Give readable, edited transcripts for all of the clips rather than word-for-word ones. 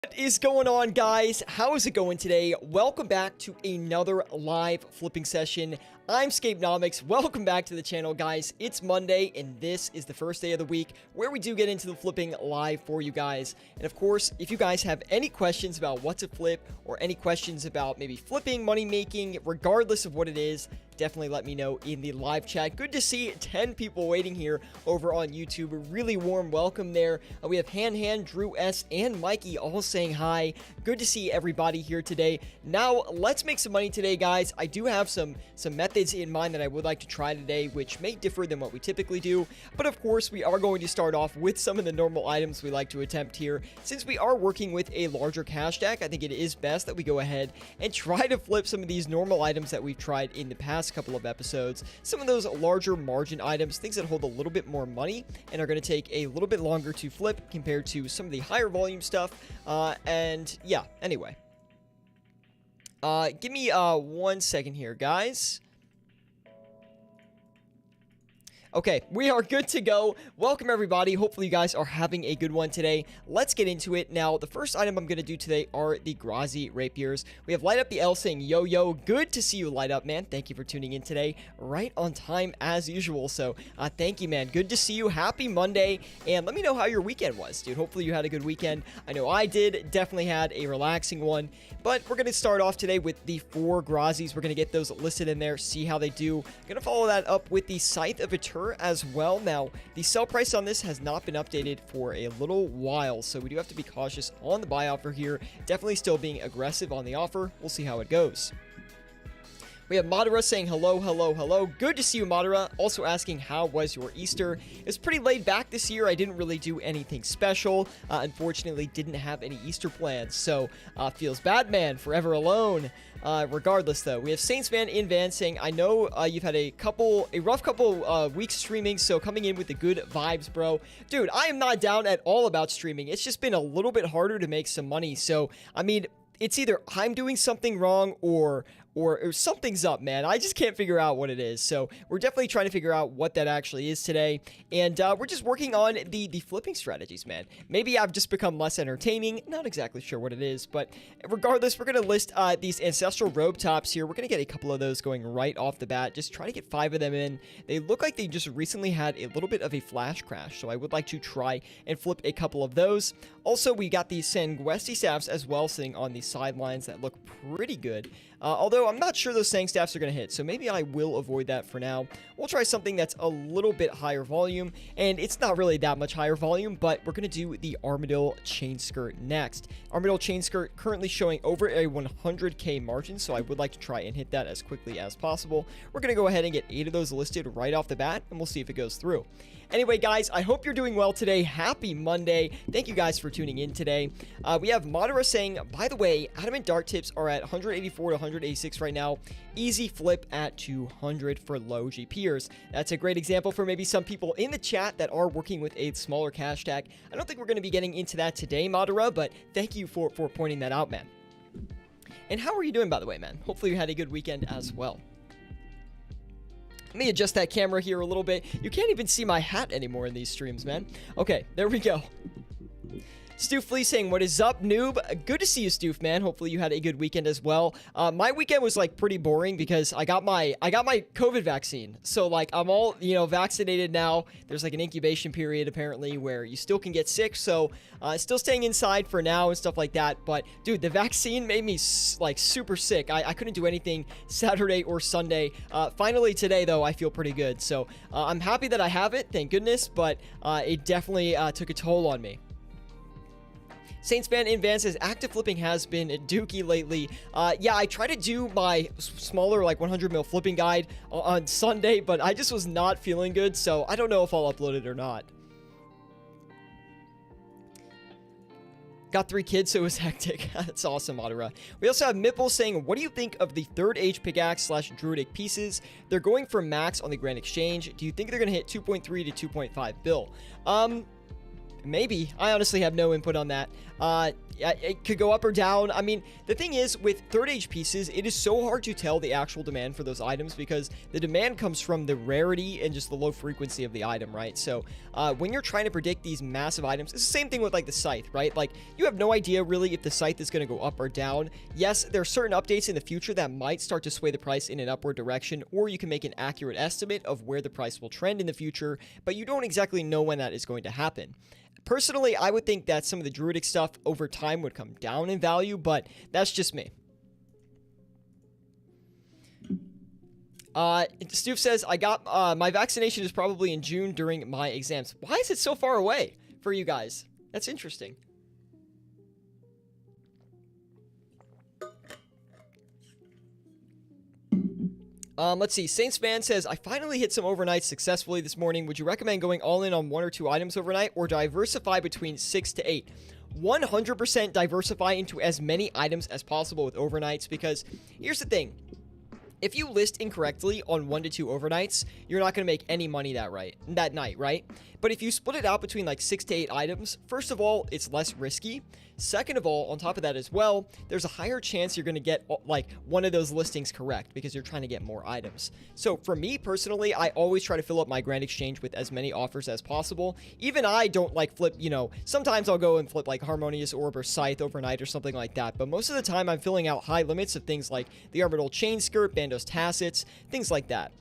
What is going on, guys? How is it going today? Welcome back to another live flipping session. I'm Scapenomics. Welcome back to the channel, guys. It's Monday, and this is the first day of the week where we do get into the flipping live for you guys. And of course, if you guys have any questions about what to flip or any questions about maybe flipping, money making, regardless of what it is, definitely let me know in the live chat. Good to see 10 people waiting here over on YouTube. A really warm welcome there. We have Han, Drew S, and Mikey all saying hi. Good to see everybody here today. Now, let's make some money today, guys. I do have some methods in mind that I would like to try today, which may differ than what we typically do. But of course, we are going to start off with some of the normal items we like to attempt here. Since we are working with a larger cash stack, I think it is best that we go ahead and try to flip some of these normal items that we've tried in the past couple of episodes. Some of those larger margin items, things that hold a little bit more money and are going to take a little bit longer to flip compared to some of the higher volume stuff. And yeah, anyway. Give me 1 second here, guys. Okay, we are good to go. Welcome, everybody. Hopefully, you guys are having a good one today. Let's get into it. Now, the first item I'm going to do today are the Grazi Rapiers. We have Light Up the L saying, yo, good to see you, Light Up, man. Thank you for tuning in today. Right on time, as usual. So, thank you, man. Good to see you. Happy Monday. And let me know how your weekend was, dude. Hopefully, you had a good weekend. I know I did. Definitely had a relaxing one. But we're going to start off today with the 4 Grazis. We're going to get those listed in there, see how they do. Going to follow that up with the Scythe of Eternity as well. Now, the sell price on this has not been updated for a little while, so we do have to be cautious on the buy offer here. Definitely still being aggressive on the offer. We'll see how it goes. We have Madara saying hello. Good to see you, Madara. Also asking, how was your Easter? It was pretty laid back this year. I didn't really do anything special. Unfortunately, didn't have any Easter plans. So, feels bad, man. Forever alone. Regardless, though, we have Saintsman in Van saying, I know you've had a rough couple weeks streaming, so coming in with the good vibes, bro. Dude, I am not down at all about streaming. It's just been a little bit harder to make some money. So, I mean, it's either I'm doing something wrong or something's up, man. I just can't figure out what it is. So we're definitely trying to figure out what that actually is today. And we're just working on the flipping strategies, man. Maybe I've just become less entertaining. Not exactly sure what it is. But regardless, we're going to list these ancestral robe tops here. We're going to get a couple of those going right off the bat. Just try to get 5 of them in. They look like they just recently had a little bit of a flash crash. So I would like to try and flip a couple of those. Also, we got these Sanguesti staffs as well sitting on the sidelines that look pretty good. Although I'm not sure those Sang staffs are going to hit, so maybe I will avoid that for now. We'll try something that's a little bit higher volume, and it's not really that much higher volume, but we're going to do the Armadillo Chain Skirt next. Armadillo Chain Skirt currently showing over a 100k margin, so I would like to try and hit that as quickly as possible. We're going to go ahead and get 8 of those listed right off the bat, and we'll see if it goes through. Anyway, guys, I hope you're doing well today. Happy Monday. Thank you guys for tuning in today. We have Madara saying, by the way, Adamant Dart tips are at 184 to 186 right now. Easy flip at 200 for low GPers. That's a great example for maybe some people in the chat that are working with a smaller cash stack. I don't think we're going to be getting into that today, Madara, but thank you for pointing that out, man. And how are you doing, by the way, man? Hopefully you had a good weekend as well. Let me adjust that camera here a little bit. You can't even see my hat anymore in these streams, man. Okay, there we go. Stoof Flea saying, what is up, noob? Good to see you, Stoof, man. Hopefully you had a good weekend as well. My weekend was, like, pretty boring because I got my COVID vaccine. So, like, I'm all, vaccinated now. There's, like, an incubation period, apparently, where you still can get sick. So, still staying inside for now and stuff like that. But, dude, the vaccine made me, like, super sick. I couldn't do anything Saturday or Sunday. Finally, today, though, I feel pretty good. So, I'm happy that I have it, thank goodness. But it definitely took a toll on me. Saintsman in Van says, active flipping has been dookie lately. Yeah, I tried to do my smaller, like, 100 mil flipping guide on Sunday, but I just was not feeling good, so I don't know if I'll upload it or not. Got 3 kids, so it was hectic. That's awesome, Madara. We also have Mipple saying, what do you think of the 3rd age pickaxe / druidic pieces? They're going for max on the Grand Exchange. Do you think they're going to hit 2.3 to 2.5 bill? Maybe. I honestly have no input on that. It could go up or down. I mean, the thing is, with third age pieces, it is so hard to tell the actual demand for those items because the demand comes from the rarity and just the low frequency of the item, right? So when you're trying to predict these massive items, it's the same thing with like the scythe, right? Like you have no idea really if the scythe is going to go up or down. Yes, there are certain updates in the future that might start to sway the price in an upward direction, or you can make an accurate estimate of where the price will trend in the future, but you don't exactly know when that is going to happen. Personally, I would think that some of the druidic stuff over time would come down in value, but that's just me. Stoof says, I got, my vaccination is probably in June during my exams. Why is it so far away for you guys? That's interesting. Let's see. Saints Fan says, I finally hit some overnights successfully this morning. Would you recommend going all in on 1 or 2 items overnight or diversify between 6 to 8? 100% diversify into as many items as possible with overnights because here's the thing. If you list incorrectly on 1 to 2 overnights, you're not going to make any money that night, right? But if you split it out between like 6 to 8 items, first of all, it's less risky. Second of all, on top of that as well, there's a higher chance you're going to get like one of those listings correct because you're trying to get more items. So for me personally, I always try to fill up my Grand Exchange with as many offers as possible. Even I don't like flip, sometimes I'll go and flip like Harmonious Orb or Scythe overnight or something like that. But most of the time I'm filling out high limits of things like the Armored Old Chain Skirt, Bandos Tacits, things like that.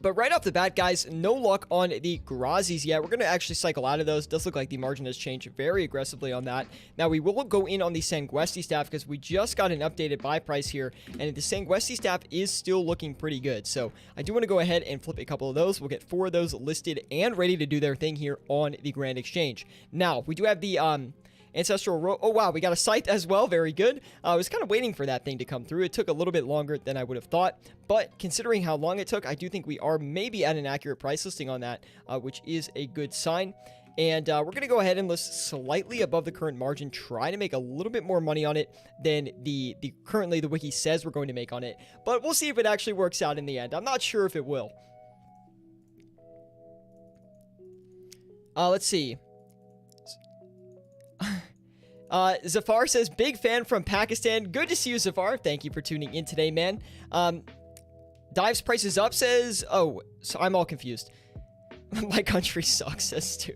But right off the bat, guys, no luck on the Grazis yet. We're going to actually cycle out of those. It does look like the margin has changed very aggressively on that. Now, we will go in on the Sanguesti staff because we just got an updated buy price here, and the Sanguesti staff is still looking pretty good. So I do want to go ahead and flip a couple of those. We'll get 4 of those listed and ready to do their thing here on the Grand Exchange. Now, we do have the Ancestral oh wow, we got a Scythe as well. Very good. I was kind of waiting for that thing to come through. It took a little bit longer than I would have thought, but considering how long it took, I do think we are maybe at an accurate price listing on that, which is a good sign. And we're going to go ahead and list slightly above the current margin, try to make a little bit more money on it than the currently the wiki says we're going to make on it, but we'll see if it actually works out in the end. I'm not sure if it will. Let's see. Zafar says, big fan from Pakistan. Good to see you, Zafar. Thank you for tuning in today, man. Dives prices up says, oh, so I'm all confused. My country sucks, says Stu.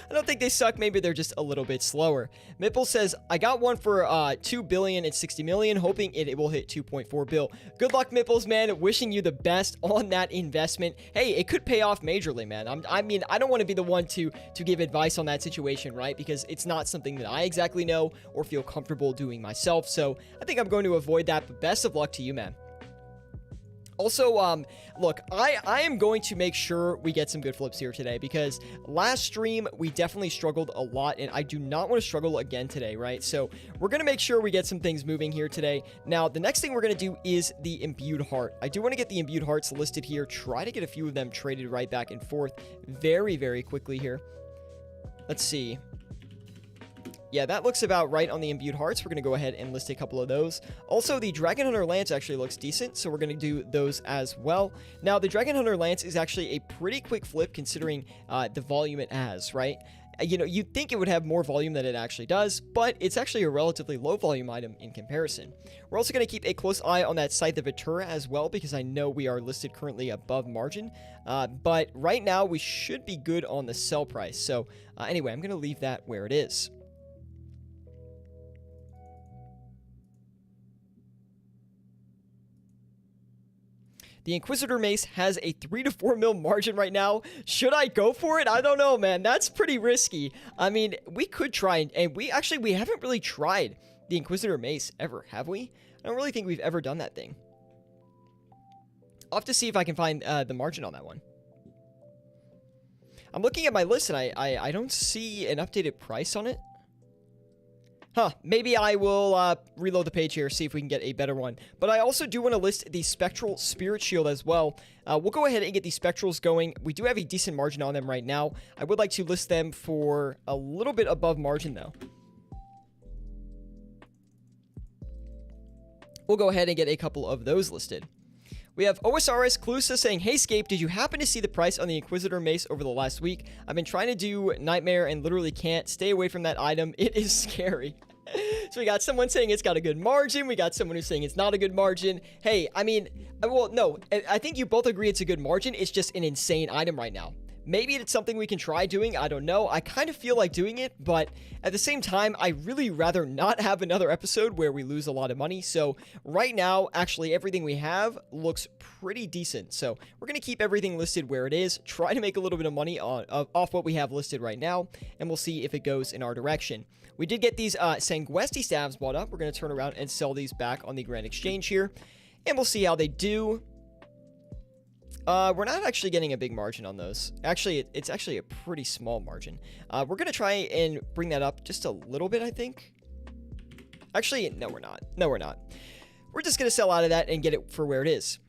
I don't think they suck. Maybe they're just a little bit slower. Mipple says, I got one for 2 billion and 60 million, hoping it will hit 2.4 bill. Good luck, Mipples, man. Wishing you the best on that investment. Hey, it could pay off majorly, man. I mean, I don't want to be the one to give advice on that situation, right? Because it's not something that I exactly know or feel comfortable doing myself. So I think I'm going to avoid that, but best of luck to you, man. Also, look, I am going to make sure we get some good flips here today because last stream, we definitely struggled a lot, and I do not want to struggle again today, right? So we're going to make sure we get some things moving here today. Now, the next thing we're going to do is the Imbued Heart. I do want to get the Imbued Hearts listed here, try to get a few of them traded right back and forth very, very quickly here. Let's see. Yeah, that looks about right on the Imbued Hearts. We're going to go ahead and list a couple of those. Also, the Dragon Hunter Lance actually looks decent, so we're going to do those as well. Now, the Dragon Hunter Lance is actually a pretty quick flip considering the volume it has, right? You'd think it would have more volume than it actually does, but it's actually a relatively low volume item in comparison. We're also going to keep a close eye on that Scythe of Ventura as well, because I know we are listed currently above margin, but right now we should be good on the sell price. So anyway, I'm going to leave that where it is. The Inquisitor Mace has a 3 to 4 mil margin right now. Should I go for it? I don't know, man. That's pretty risky. I mean, we could try, and we haven't really tried the Inquisitor Mace ever, have we? I don't really think we've ever done that thing. I'll have to see if I can find the margin on that one. I'm looking at my list, and I don't see an updated price on it. Huh, maybe I will reload the page here, see if we can get a better one. But I also do want to list the Spectral Spirit Shield as well. We'll go ahead and get the Spectrals going. We do have a decent margin on them right now. I would like to list them for a little bit above margin, though. We'll go ahead and get a couple of those listed. We have OSRS Clusa saying, hey Scape, did you happen to see the price on the Inquisitor Mace over the last week? I've been trying to do Nightmare and literally can't. Stay away from that item. It is scary. So we got someone saying it's got a good margin. We got someone who's saying it's not a good margin. Hey, I mean, well, no, I think you both agree it's a good margin. It's just an insane item right now. Maybe it's something we can try doing. I don't know. I kind of feel like doing it, but at the same time, I really rather not have another episode where we lose a lot of money. So right now, actually, everything we have looks pretty decent. So we're going to keep everything listed where it is, try to make a little bit of money off what we have listed right now, and we'll see if it goes in our direction. We did get these Sanguesti staves bought up. We're going to turn around and sell these back on the Grand Exchange here, and we'll see how they do. We're not actually getting a big margin on those. Actually, it's actually a pretty small margin. We're going to try and bring that up just a little bit, I think. Actually, no, we're not. No, we're not. We're just going to sell out of that and get it for where it is.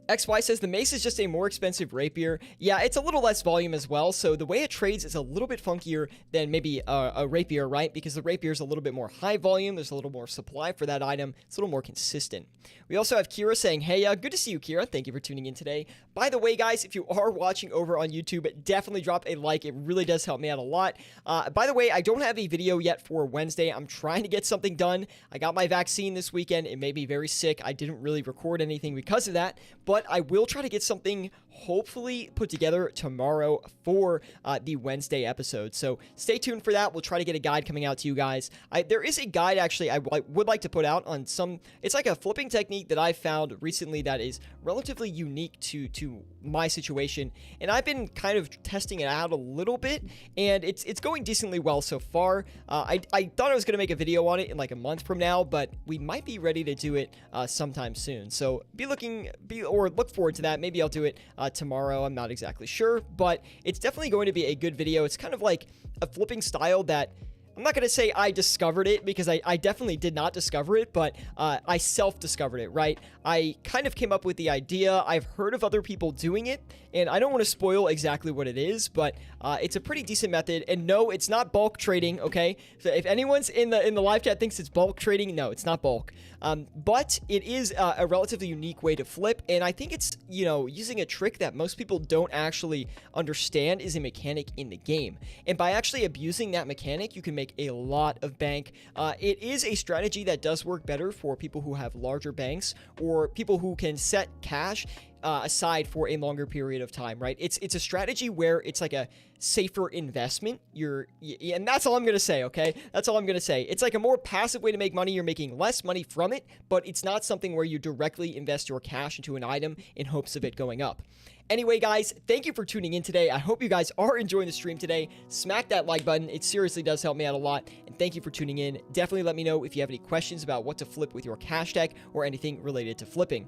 XY says the mace is just a more expensive rapier. Yeah, it's a little less volume as well, so the way it trades is a little bit funkier than maybe a rapier, right? Because the rapier is a little bit more high volume, there's a little more supply for that item, it's a little more consistent. We also have Kira saying, hey, good to see you, Kira. Thank you for tuning in today. By the way, guys, if you are watching over on YouTube, definitely drop a like. It really does help me out a lot. By the way, I don't have a video yet for Wednesday. I'm trying to get something done. I got my vaccine this weekend. It made me very sick. I didn't really record anything because of that, but I will try to get something hopefully put together tomorrow for the Wednesday episode. So stay tuned for that. We'll try to get a guide coming out to you guys. There is a guide actually I would like to put out on some, it's like a flipping technique that I found recently that is relatively unique to my situation. And I've been kind of testing it out a little bit and it's going decently well so far. I thought I was going to make a video on it in like a month from now, but we might be ready to do it sometime soon. So look forward to that. Maybe I'll do it tomorrow. I'm not exactly sure, but it's definitely going to be a good video. It's kind of like a flipping style that I'm not going to say I discovered it because I definitely did not discover it, but I self-discovered it, right? I kind of came up with the idea. I've heard of other people doing it, and I don't want to spoil exactly what it is, but it's a pretty decent method. And no, it's not bulk trading, okay? So if anyone's in the live chat thinks it's bulk trading, no, it's not bulk. But it is a relatively unique way to flip, and I think it's, using a trick that most people don't actually understand is a mechanic in the game. And by actually abusing that mechanic, you can make a lot of bank. It is a strategy that does work better for people who have larger banks or people who can set cash aside for a longer period of time, right? It's a strategy where it's like a safer investment. And that's all I'm gonna say, okay? That's all I'm gonna say. It's like a more passive way to make money. You're making less money from it, but it's not something where you directly invest your cash into an item in hopes of it going up. Anyway, guys, thank you for tuning in today. I hope you guys are enjoying the stream today. Smack that like button. It seriously does help me out a lot. And thank you for tuning in. Definitely let me know if you have any questions about what to flip with your cash deck or anything related to flipping.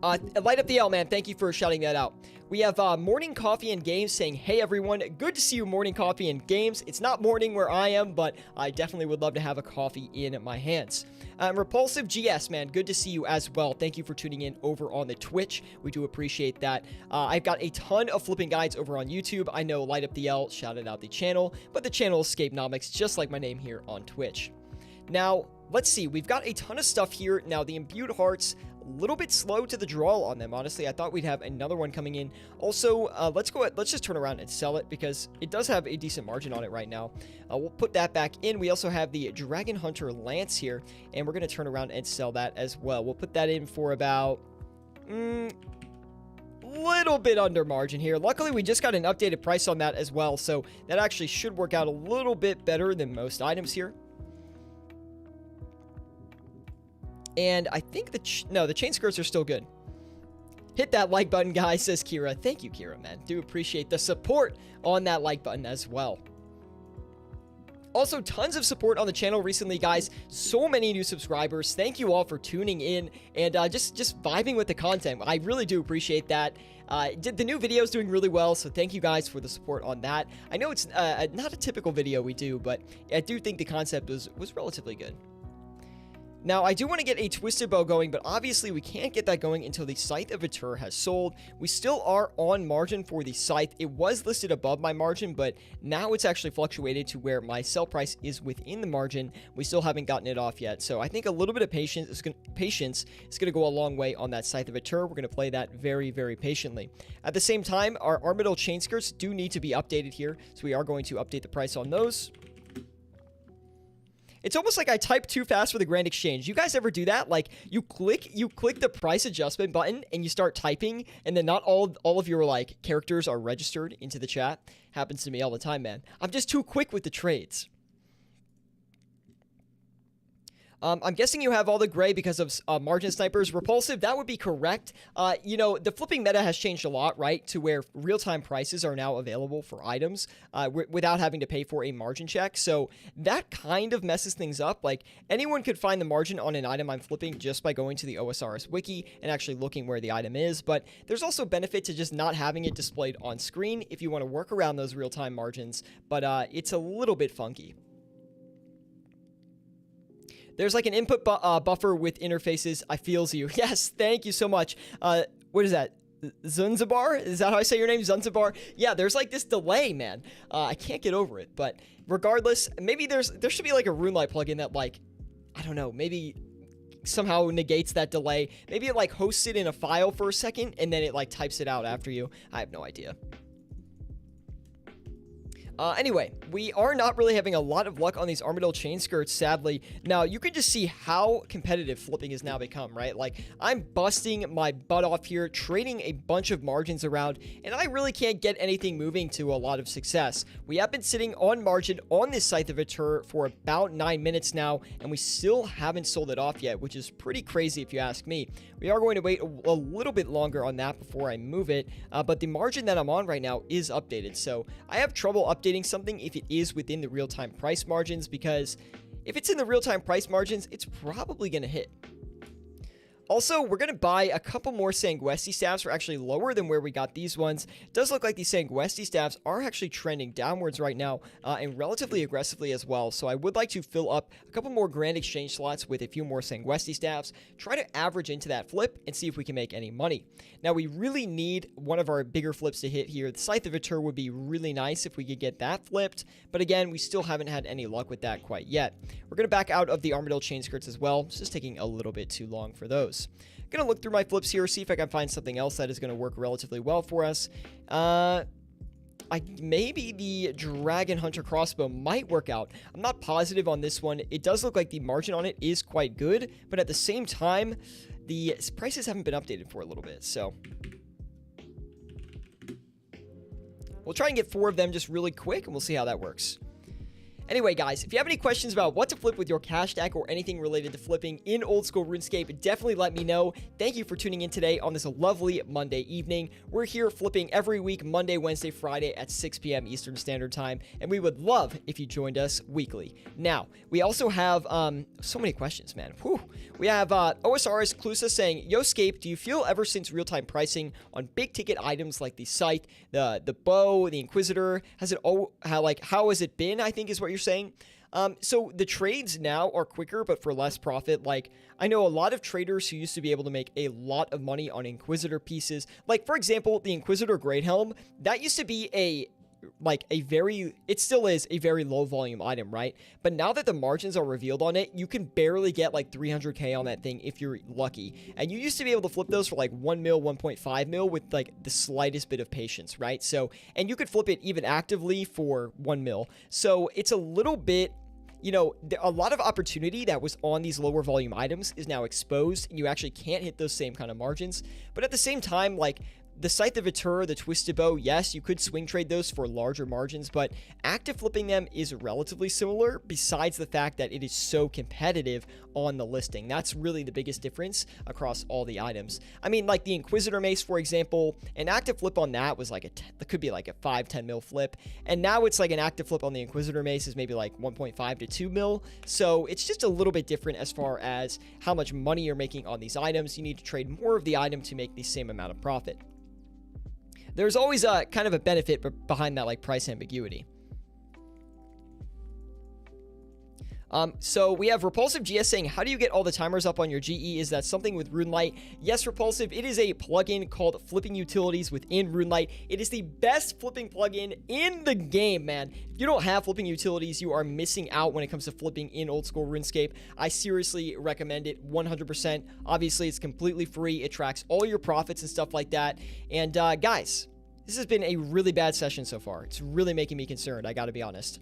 Light up the L, man. Thank you for shouting that out. We have Morning Coffee and Games saying, hey, everyone. Good to see you, Morning Coffee and Games. It's not morning where I am, but I definitely would love to have a coffee in my hands. Repulsive GS, man. Good to see you as well. Thank you for tuning in over on the Twitch. We do appreciate that. I've got a ton of flipping guides over on YouTube. I know Light Up the L shouted out the channel, but the channel is Scapenomics, just like my name here on Twitch. Now, let's see. We've got a ton of stuff here. Now, the Imbued Hearts, a little bit slow to the draw on them, honestly. I thought we'd have another one coming in. Also, let's just turn around and sell it because it does have a decent margin on it right now. We'll put that back in. We also have the Dragon Hunter Lance here, and we're going to turn around and sell that as well. We'll put that in for about little bit under margin here. Luckily, we just got an updated price on that as well, so that actually should work out a little bit better than most items here. And I think the chain skirts are still good. Hit that like button, guys, says Kira. Thank you, Kira, man. Do appreciate the support on that like button as well. Also, tons of support on the channel recently, guys. So many new subscribers. Thank you all for tuning in and just vibing with the content. I really do appreciate that. The new video is doing really well, so thank you guys for the support on that. I know it's not a typical video we do, but I do think the concept was relatively good. Now, I do want to get a Twisted Bow going, but obviously we can't get that going until the Scythe of Atur has sold. We still are on margin for the Scythe. It was listed above my margin, but now it's actually fluctuated to where my sell price is within the margin. We still haven't gotten it off yet, so I think a little bit of patience is going to go a long way on that Scythe of Atur. We're going to play that very, very patiently. At the same time, our Armadillo chain skirts do need to be updated here, so we are going to update the price on those. It's almost like I typed too fast for the Grand Exchange. You guys ever do that? Like, you click the price adjustment button and you start typing, and then not all of your, like, characters are registered into the chat. Happens to me all the time, man. I'm just too quick with the trades. I'm guessing you have all the gray because of margin snipers. Repulsive, that would be correct. You know, the flipping meta has changed a lot, right? To where real-time prices are now available for items without having to pay for a margin check. So that kind of messes things up. Like, anyone could find the margin on an item I'm flipping just by going to the OSRS wiki and actually looking where the item is. But there's also benefit to just not having it displayed on screen if you want to work around those real-time margins. But it's a little bit funky. There's like an input buffer with interfaces. I feels you. Yes, thank you so much. What is that? Zunzabar? Is that how I say your name? Zunzabar? Yeah, there's like this delay, man. I can't get over it. But regardless, maybe there should be like a RuneLight plugin that, like, I don't know, maybe somehow negates that delay. Maybe it like hosts it in a file for a second and then it like types it out after you. I have no idea. Anyway, we are not really having a lot of luck on these Armadillo chain skirts, sadly. Now, you can just see how competitive flipping has now become, right? Like, I'm busting my butt off here, trading a bunch of margins around, and I really can't get anything moving to a lot of success. We have been sitting on margin on this Scythe of Atur for about 9 minutes now, and we still haven't sold it off yet, which is pretty crazy if you ask me. We are going to wait a little bit longer on that before I move it, but the margin that I'm on right now is updated, so I have trouble updating something if it is within the real-time price margins, because if it's in the real-time price margins, it's probably going to hit. Also, we're going to buy a couple more Sanguesti staffs. We're actually lower than where we got these ones. It does look like these Sanguesti staffs are actually trending downwards right now, and relatively aggressively as well. So I would like to fill up a couple more Grand Exchange slots with a few more Sanguesti staffs, try to average into that flip, and see if we can make any money. Now, we really need one of our bigger flips to hit here. The Scythe of Atur would be really nice if we could get that flipped, but again, we still haven't had any luck with that quite yet. We're going to back out of the Armadillo chain skirts as well. It's just taking a little bit too long for those. Gonna look through my flips here, see if I can find something else that is gonna work relatively well for us. Maybe the Dragon Hunter crossbow might work out. I'm not positive on this one. It does look like the margin on it is quite good, but at the same time, the prices haven't been updated for a little bit, so we'll try and get 4 of them just really quick, and we'll see how that works. Anyway, guys, if you have any questions about what to flip with your cash stack or anything related to flipping in old school RuneScape, definitely let me know. Thank you for tuning in today on this lovely Monday evening. We're here flipping every week, Monday, Wednesday, Friday at 6 p.m. Eastern Standard Time, and we would love if you joined us weekly. Now, we also have so many questions, man. Whew. We have OSRS Clusa saying, Yo, Scape, do you feel ever since real-time pricing on big-ticket items like the Scythe, the Bow, the Inquisitor, how has it been, I think is what you're saying? So the trades now are quicker, but for less profit. Like, I know a lot of traders who used to be able to make a lot of money on Inquisitor pieces. Like, for example, the Inquisitor Great Helm, that used to be it still is a very low volume item, right? But now that the margins are revealed on it, you can barely get like 300k on that thing if you're lucky. And you used to be able to flip those for like 1 mil, 1.5 mil with like the slightest bit of patience, right? So, and you could flip it even actively for 1 mil. So it's a little bit, you know, a lot of opportunity that was on these lower volume items is now exposed, and you actually can't hit those same kind of margins. But at the same time, like, the Scythe of Atur, the Twisted Bow, yes, you could swing trade those for larger margins, but active flipping them is relatively similar, besides the fact that it is so competitive on the listing. That's really the biggest difference across all the items. I mean, like the Inquisitor Mace, for example, an active flip on that was like it could be like a 5-10 mil flip, and now it's like an active flip on the Inquisitor Mace is maybe like 1.5 to 2 mil, so it's just a little bit different as far as how much money you're making on these items. You need to trade more of the item to make the same amount of profit. There's always a kind of a benefit behind that, like, price ambiguity. So we have Repulsive GS saying, how do you get all the timers up on your GE? Is that something with RuneLite? Yes, Repulsive, it is a plugin called Flipping Utilities within RuneLite. It is the best flipping plugin in the game, man. If you don't have flipping utilities, you are missing out when it comes to flipping in old school RuneScape. I seriously recommend it 100%. Obviously, it's completely free. It tracks all your profits and stuff like that. And guys, this has been a really bad session so far. It's really making me concerned, I gotta be honest.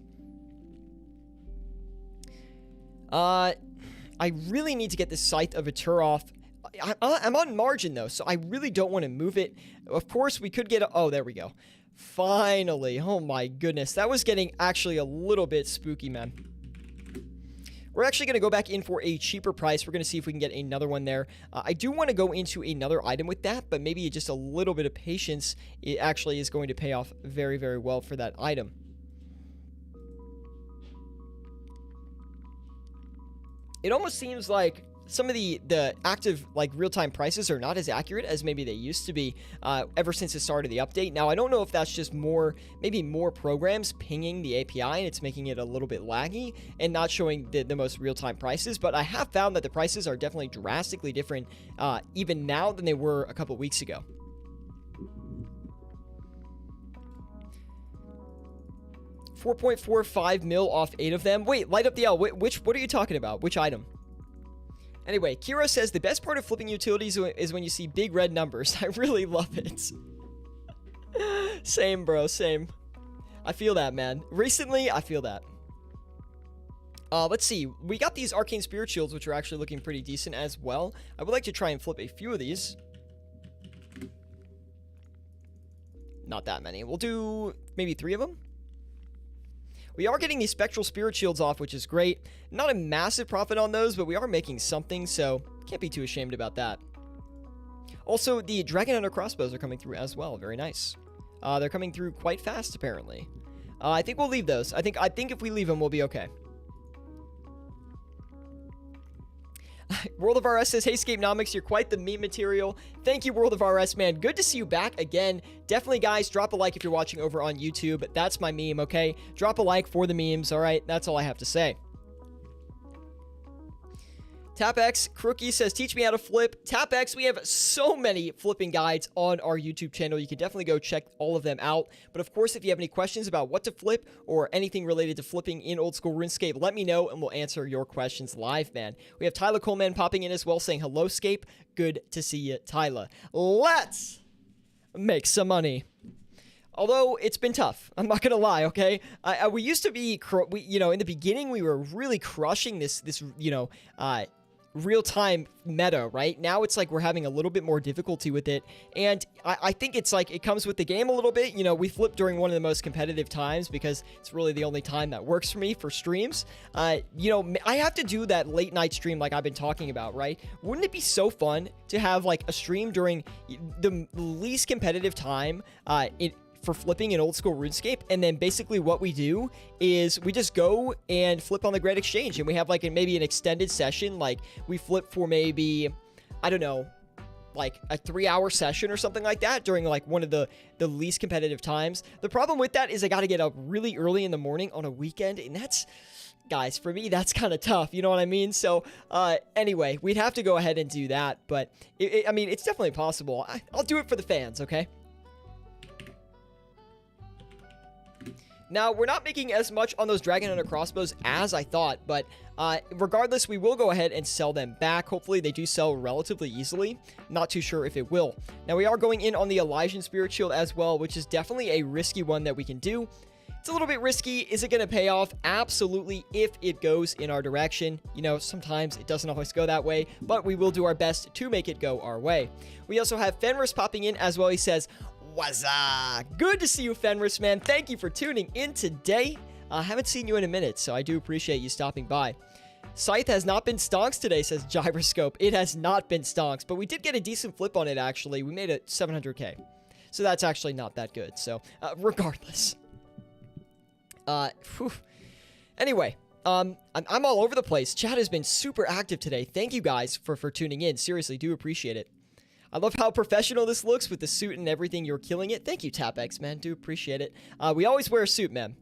I really need to get this Scythe of Atur off. I'm on margin, though, so I really don't want to move it. Of course, we could get oh, there we go. Finally. Oh, my goodness. That was getting actually a little bit spooky, man. We're actually going to go back in for a cheaper price. We're going to see if we can get another one there. I do want to go into another item with that, but maybe just a little bit of patience, it actually is going to pay off very, very well for that item. It almost seems like some of the active, like, real-time prices are not as accurate as maybe they used to be ever since the start of the update. Now, I don't know if that's just maybe more programs pinging the API and it's making it a little bit laggy and not showing the most real-time prices, but I have found that the prices are definitely drastically different even now than they were a couple weeks ago. $4.45 mil off 8 of them. Wait, light up the L. What are you talking about? Which item? Anyway, Kira says, the best part of flipping utilities is when you see big red numbers. I really love it. Same, bro. Same. I feel that, man. Recently, I feel that. Let's see. We got these Arcane Spirit Shields, which are actually looking pretty decent as well. I would like to try and flip a few of these. Not that many. We'll do maybe 3 of them. We are getting these Spectral Spirit Shields off, which is great. Not a massive profit on those, but we are making something, so can't be too ashamed about that. Also, the Dragon Hunter Crossbows are coming through as well. Very nice. They're coming through quite fast, apparently. I think we'll leave those. I think if we leave them, we'll be okay. World of RS says, hey, Scapenomics, you're quite the meme material. Thank you, World of RS, man. Good to see you back again. Definitely, guys, drop a like if you're watching over on YouTube. That's my meme, okay? Drop a like for the memes, all right? That's all I have to say. TapX Crookie says, teach me how to flip. TapX, we have so many flipping guides on our YouTube channel. You can definitely go check all of them out. But of course, if you have any questions about what to flip or anything related to flipping in old school RuneScape, let me know and we'll answer your questions live, man. We have Tyler Coleman popping in as well saying, hello, Scape. Good to see you, Tyler. Let's make some money. Although it's been tough, I'm not gonna lie. Okay, we used to be, in the beginning we were really crushing this, real-time meta, right? Now it's like we're having a little bit more difficulty with it, and I think it's like it comes with the game a little bit. We flip during one of the most competitive times because it's really the only time that works for me for streams. I have to do that late night stream like I've been talking about, right? Wouldn't it be so fun to have like a stream during the least competitive time for flipping in old school RuneScape, and then basically what we do is we just go and flip on the Great Exchange, and we have like maybe an extended session, like we flip for maybe, I don't know, like a 3-hour session or something like that during like one of the least competitive times. The problem with that is I got to get up really early in the morning on a weekend, and that's, guys, for me, that's kind of tough, you know what I mean? So, anyway, we'd have to go ahead and do that, but I mean, it's definitely possible. I'll do it for the fans, okay? Now, we're not making as much on those Dragon Hunter crossbows as I thought, but regardless, we will go ahead and sell them back. Hopefully, they do sell relatively easily. Not too sure if it will. Now, we are going in on the Elysian Spirit Shield as well, which is definitely a risky one that we can do. It's a little bit risky. Is it going to pay off? Absolutely, if it goes in our direction. Sometimes it doesn't always go that way, but we will do our best to make it go our way. We also have Fenris popping in as well. He says, what's up? Good to see you, Fenris, man. Thank you for tuning in today. I haven't seen you in a minute, so I do appreciate you stopping by. Scythe has not been stonks today, says Gyroscope. It has not been stonks, but we did get a decent flip on it, actually. We made it 700k. So that's actually not that good. So, regardless. Anyway, I'm all over the place. Chat has been super active today. Thank you guys for tuning in. Seriously, do appreciate it. I love how professional this looks with the suit and everything. You're killing it. Thank you, TapX, man. Do appreciate it. We always wear a suit, man.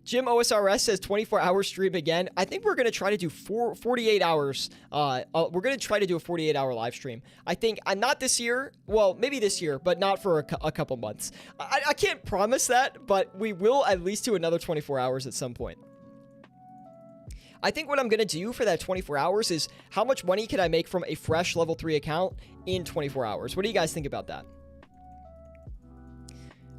Jim OSRS says 24-hour stream again. I think we're going to try to do 48 hours. We're going to try to do a 48-hour live stream. I think, not this year. Well, maybe this year, but not for a couple months. I can't promise that, but we will at least do another 24 hours at some point. I think what I'm going to do for that 24 hours is how much money can I make from a fresh level 3 account in 24 hours? What do you guys think about that?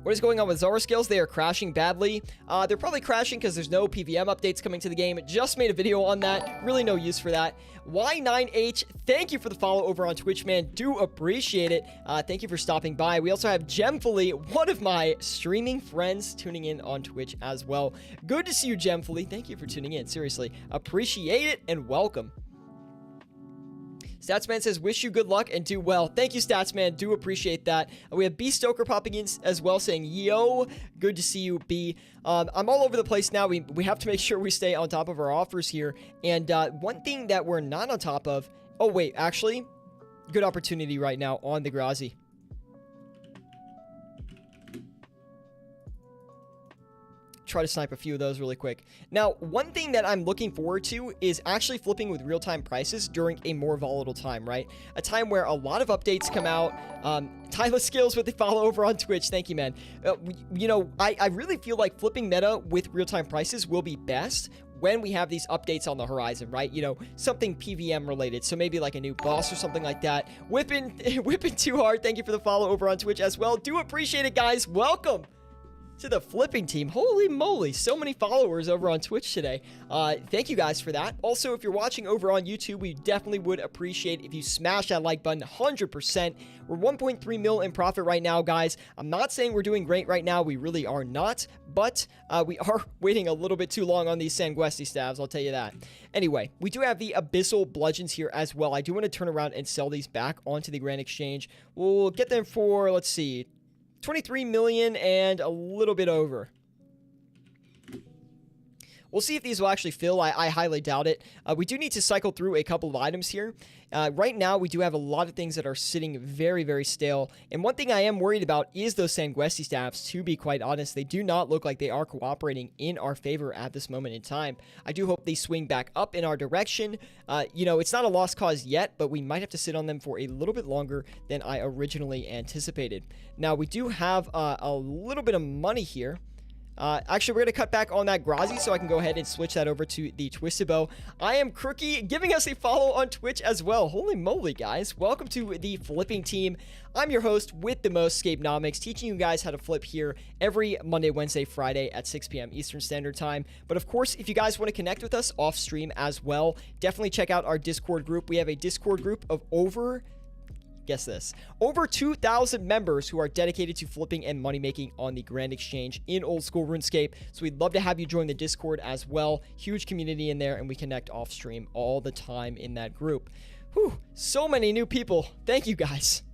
What is going on with Zara skills? They are crashing badly. They're probably crashing because there's no PVM updates coming to the game. Just made a video on that. Really no use for that. Y9H, thank you for the follow over on Twitch, man. Do appreciate it. Thank you for stopping by. We also have Gemfully, one of my streaming friends, tuning in on Twitch as well. Good to see you, Gemfully. Thank you for tuning in. Seriously, appreciate it and welcome. Statsman says, wish you good luck and do well. Thank you, Statsman. Do appreciate that. We have B Stoker popping in as well saying, yo, good to see you, B. I'm all over the place now. We have to make sure we stay on top of our offers here. And one thing that we're not on top of... Oh, wait, actually, good opportunity right now on the Grazi. Try to snipe a few of those really quick. Now, one thing that I'm looking forward to is actually flipping with real-time prices during a more volatile time, right? A time where a lot of updates come out. Tyler Skills with the follow over on Twitch. Thank you, man. You know, I really feel like flipping meta with real-time prices will be best when we have these updates on the horizon, right? You know, something PVM related. So maybe like a new boss or something like that. Whipping too hard. Thank you for the follow over on Twitch as well. Do appreciate it, guys. Welcome to the flipping team. Holy moly, so many followers over on Twitch today. Thank you guys for that. Also, if you're watching over on YouTube, we definitely would appreciate if you smash that like button 100%. We're 1.3 mil in profit right now, guys. I'm not saying we're doing great right now. We really are not, but we are waiting a little bit too long on these Sanguesti stabs, I'll tell you that. Anyway, we do have the Abyssal Bludgeons here as well. I do want to turn around and sell these back onto the Grand Exchange. We'll get them for, let's see, 23 million and a little bit over. We'll see if these will actually fill. I highly doubt it. We do need to cycle through a couple of items here. Right now, we do have a lot of things that are sitting very, very stale. And one thing I am worried about is those Sanguesti staffs, to be quite honest. They do not look like they are cooperating in our favor at this moment in time. I do hope they swing back up in our direction. You know, it's not a lost cause yet, but we might have to sit on them for a little bit longer than I originally anticipated. Now, we do have a little bit of money here. Actually, we're going to cut back on that Grazi so I can go ahead and switch that over to the Twisted Bow. I am Crookie, giving us a follow on Twitch as well. Holy moly, guys. Welcome to the flipping team. I'm your host with the most, Scapenomics, teaching you guys how to flip here every Monday, Wednesday, Friday at 6 p.m. Eastern Standard Time. But of course, if you guys want to connect with us off stream as well, definitely check out our Discord group. We have a Discord group of over 2,000 members who are dedicated to flipping and money making on the Grand Exchange in old school RuneScape. So we'd love to have you join the Discord as well. Huge community in there, and we connect off stream all the time in that group. Whew, so many new people. Thank you guys.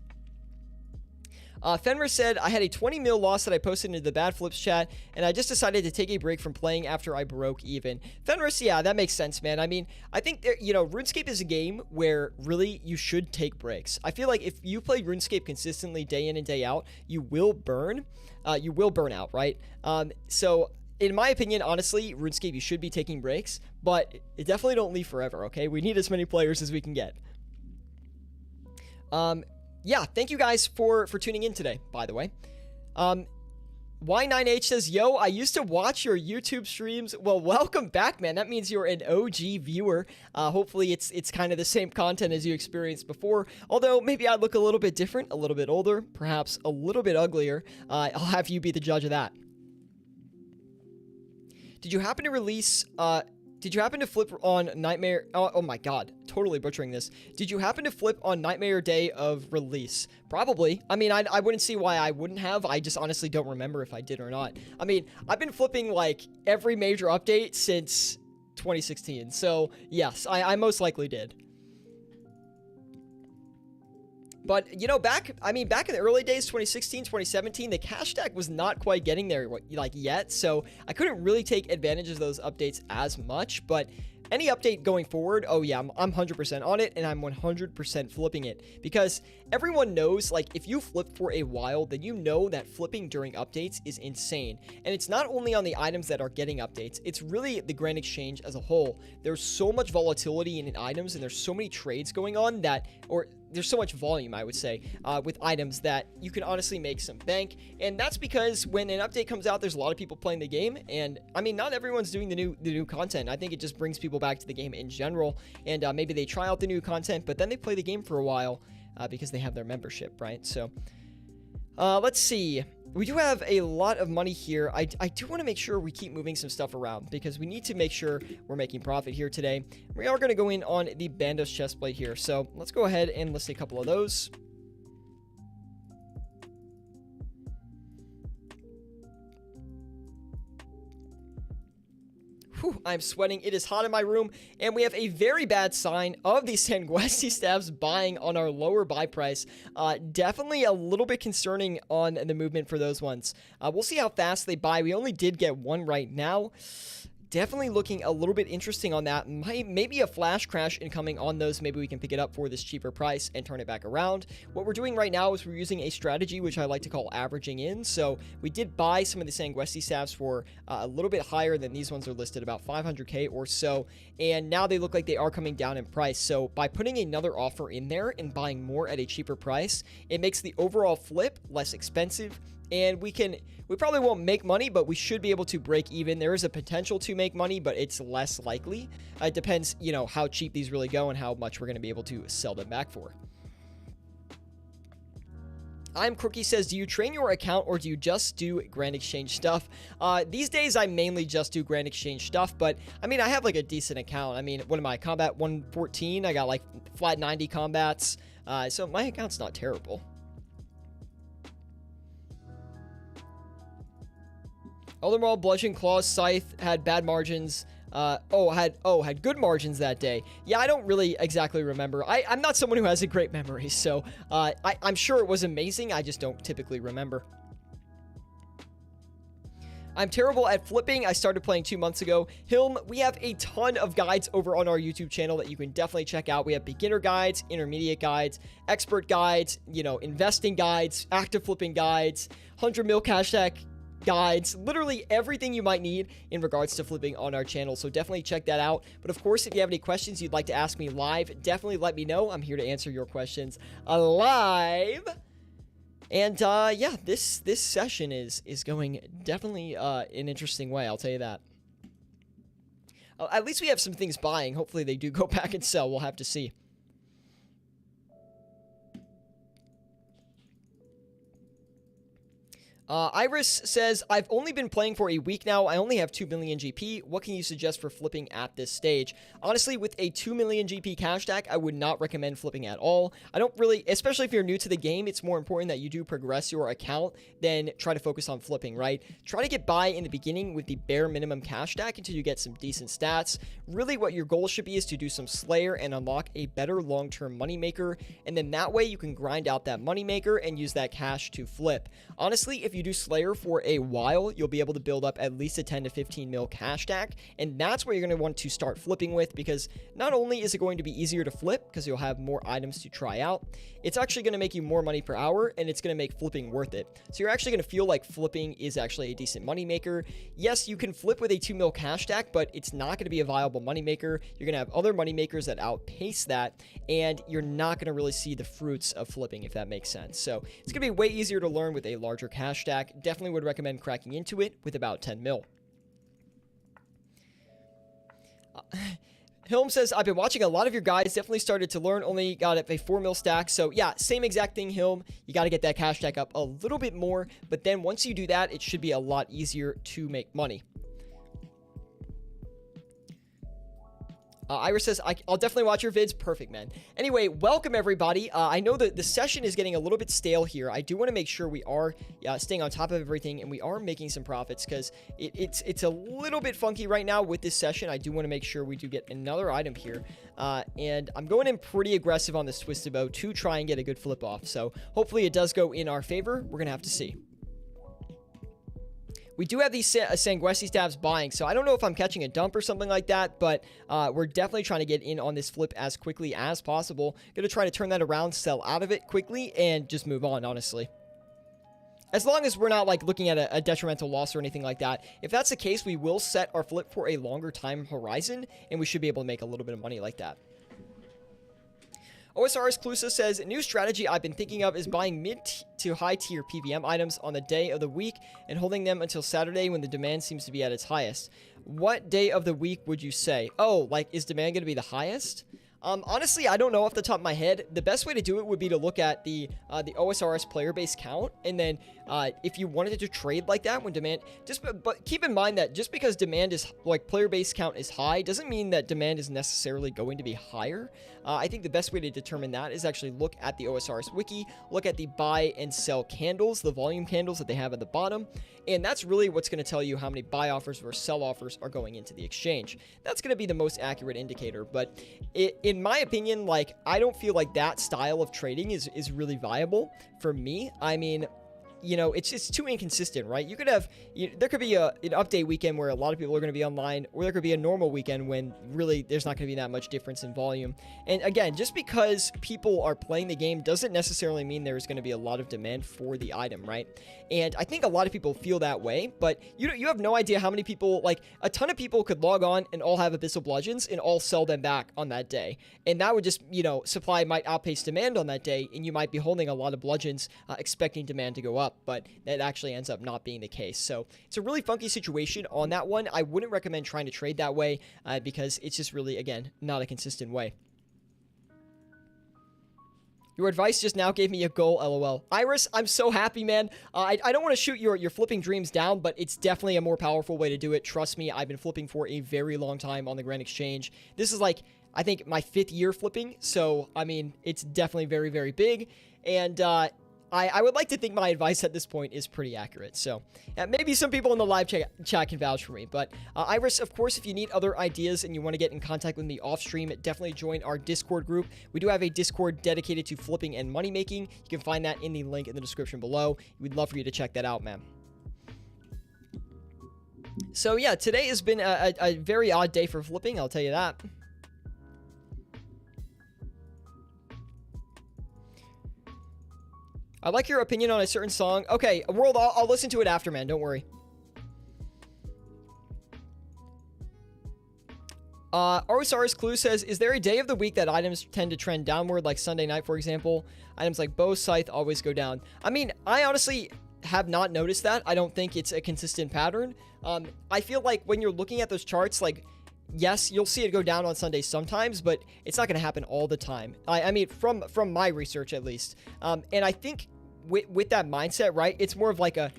Fenris said, I had a 20 mil loss that I posted into the Bad Flips chat, and I just decided to take a break from playing after I broke even. Fenris, yeah, that makes sense, man. I mean, I think, you know, RuneScape is a game where really you should take breaks. I feel like if you play RuneScape consistently day in and day out, you will burn out, right? So in my opinion, honestly, RuneScape, you should be taking breaks, but definitely don't leave forever, okay? We need as many players as we can get. Yeah, thank you guys for tuning in today, by the way. Y9H says, yo, I used to watch your YouTube streams. Well, welcome back, man. That means you're an OG viewer. Hopefully it's kind of the same content as you experienced before. Although maybe I look a little bit different, a little bit older, perhaps a little bit uglier. I'll have you be the judge of that. Did you happen to release... Did you happen to flip on Nightmare... Oh my god, totally butchering this. Did you happen to flip on Nightmare Day of release? Probably. I mean, I wouldn't see why I wouldn't have. I just honestly don't remember if I did or not. I mean, I've been flipping, like, every major update since 2016. So, yes, I most likely did. But, you know, back in the early days, 2016, 2017, the cash stack was not quite getting there, like, yet. So I couldn't really take advantage of those updates as much. But any update going forward, oh yeah, I'm 100% on it, and I'm 100% flipping it, because everyone knows, like, if you flip for a while, then you know that flipping during updates is insane. And it's not only on the items that are getting updates, it's really the Grand Exchange as a whole. There's so much volatility in items, and there's so many trades going on that, or there's so much volume, I would say, with items that you can honestly make some bank. And that's because when an update comes out, there's a lot of people playing the game. And I mean, not everyone's doing the new content. I think it just brings people back to the game in general. And maybe they try out the new content, but then they play the game for a while because they have their membership, right? So let's see. We do have a lot of money here. I do want to make sure we keep moving some stuff around because we need to make sure we're making profit here today. We are going to go in on the Bandos chestplate here. So let's go ahead and list a couple of those. Whew, I'm sweating. It is hot in my room, and we have a very bad sign of the Sanguesti staffs buying on our lower buy price. Definitely a little bit concerning on the movement for those ones. We'll see how fast they buy. We only did get one right now. Definitely looking a little bit interesting on that. Maybe a flash crash incoming on those. Maybe we can pick it up for this cheaper price and turn it back around. What we're doing right now is we're using a strategy which I like to call averaging in. So we did buy some of the Sanguesti staffs for a little bit higher than these ones are listed, about 500k or so. And now they look like they are coming down in price. So by putting another offer in there and buying more at a cheaper price, it makes the overall flip less expensive. And we probably won't make money, but we should be able to break even. There is a potential to make money, but it's less likely. It depends, you know, how cheap these really go and how much we're going to be able to sell them back for. I'm Crookie says, do you train your account or do you just do Grand Exchange stuff? These days, I mainly just do Grand Exchange stuff, but I mean, I have like a decent account. I mean, what am I, combat 114? I got like flat 90 combats. So my account's not terrible. Eldermaw, Bludgeon, Claws, Scythe had bad margins. Had good margins that day. Yeah, I don't really exactly remember. I'm not someone who has a great memory, so I'm sure it was amazing. I just don't typically remember. I'm terrible at flipping. I started playing 2 months ago. Hilm, we have a ton of guides over on our YouTube channel that you can definitely check out. We have beginner guides, intermediate guides, expert guides, you know, investing guides, active flipping guides, 100 mil cash stack guides, literally everything you might need in regards to flipping on our channel. So definitely check that out. But of course, if you have any questions you'd like to ask me live, definitely let me know. I'm here to answer your questions live. And yeah, this session is going definitely an interesting way. I'll tell you that. At least we have some things buying. Hopefully they do go back and sell. We'll have to see. Iris says, I've only been playing for a week now. I only have 2 million GP. What can you suggest for flipping at this stage? Honestly, with a 2 million GP cash stack, I would not recommend flipping at all. I don't really, especially if you're new to the game, it's more important that you do progress your account than try to focus on flipping, right? Try to get by in the beginning with the bare minimum cash stack until you get some decent stats. Really, what your goal should be is to do some Slayer and unlock a better long-term moneymaker, and then that way you can grind out that moneymaker and use that cash to flip. Honestly, if you do Slayer for a while, you'll be able to build up at least a 10 to 15 mil cash stack, and that's where you're going to want to start flipping with, because not only is it going to be easier to flip because you'll have more items to try out, it's actually going to make you more money per hour, and it's going to make flipping worth it. So you're actually going to feel like flipping is actually a decent money maker. Yes, you can flip with a 2 mil cash stack, but it's not going to be a viable money maker. You're going to have other money makers that outpace that, and you're not going to really see the fruits of flipping, if that makes sense. So it's going to be way easier to learn with a larger cash stack. Definitely would recommend cracking into it with about 10 mil. Hilm says, I've been watching a lot of your guys, definitely started to learn, only got up a 4 mil stack. So yeah, same exact thing, Hilm. You got to get that cash stack up a little bit more, but then once you do that, it should be a lot easier to make money. Iris says, I'll definitely watch your vids. Perfect, man. Anyway, welcome everybody. I know that the session is getting a little bit stale here. I do want to make sure we are staying on top of everything and we are making some profits, because it's a little bit funky right now with this session. I do want to make sure we do get another item here. And I'm going in pretty aggressive on this Twisted Bow to try and get a good flip off. So hopefully it does go in our favor. We're going to have to see. We do have these Sanguesi stabs buying, so I don't know if I'm catching a dump or something like that, but we're definitely trying to get in on this flip as quickly as possible. Going to try to turn that around, sell out of it quickly, and just move on, honestly. As long as we're not, like, looking at a detrimental loss or anything like that. If that's the case, we will set our flip for a longer time horizon, and we should be able to make a little bit of money like that. OSRS Clusa says, new strategy I've been thinking of is buying mid to high tier PVM items on the day of the week and holding them until Saturday when the demand seems to be at its highest. What day of the week would you say? Oh, like, is demand going to be the highest? Honestly, I don't know off the top of my head. The best way to do it would be to look at the OSRS player base count, and then if you wanted to trade like that when demand, but keep in mind that just because demand is, like, player base count is high doesn't mean that demand is necessarily going to be higher. I think the best way to determine that is actually look at the OSRS wiki, look at the buy and sell candles, the volume candles that they have at the bottom, and that's really what's going to tell you how many buy offers versus sell offers are going into the exchange. That's going to be the most accurate indicator, but in my opinion, like, I don't feel like that style of trading is really viable for me. I mean, you know, it's just too inconsistent, right? You could have, there could be an update weekend where a lot of people are going to be online, or there could be a normal weekend when really there's not going to be that much difference in volume. And again, just because people are playing the game doesn't necessarily mean there's going to be a lot of demand for the item, right? And I think a lot of people feel that way, but you have no idea how many people, like, a ton of people could log on and all have Abyssal Bludgeons and all sell them back on that day. And that would just, you know, supply might outpace demand on that day, and you might be holding a lot of Bludgeons expecting demand to go up, but that actually ends up not being the case. So it's a really funky situation on that one. I wouldn't recommend trying to trade that way because it's just really, again, not a consistent way. Your advice just now gave me a goal, LOL. Iris, I'm so happy, man. I don't want to shoot your flipping dreams down, but it's definitely a more powerful way to do it. Trust me, I've been flipping for a very long time on the Grand Exchange. This is, like, I think my 5th year flipping, so, I mean, it's definitely very, very big, and I would like to think my advice at this point is pretty accurate. So maybe some people in the live chat can vouch for me. But Iris, of course, if you need other ideas and you want to get in contact with me off stream, definitely join our Discord group. We do have a Discord dedicated to flipping and money making. You can find that in the link in the description below. We'd love for you to check that out, man. So yeah, today has been a very odd day for flipping, I'll tell you that. I like your opinion on a certain song. Okay, World, I'll listen to it after, man. Don't worry. OSR's Clue says, is there a day of the week that items tend to trend downward, like Sunday night, for example? Items like bow, scythe always go down. I mean, I honestly have not noticed that. I don't think it's a consistent pattern. I feel like when you're looking at those charts, like, yes, you'll see it go down on Sundays sometimes, but it's not going to happen all the time. I mean, from my research at least. And I think with that mindset, right, it's more of like a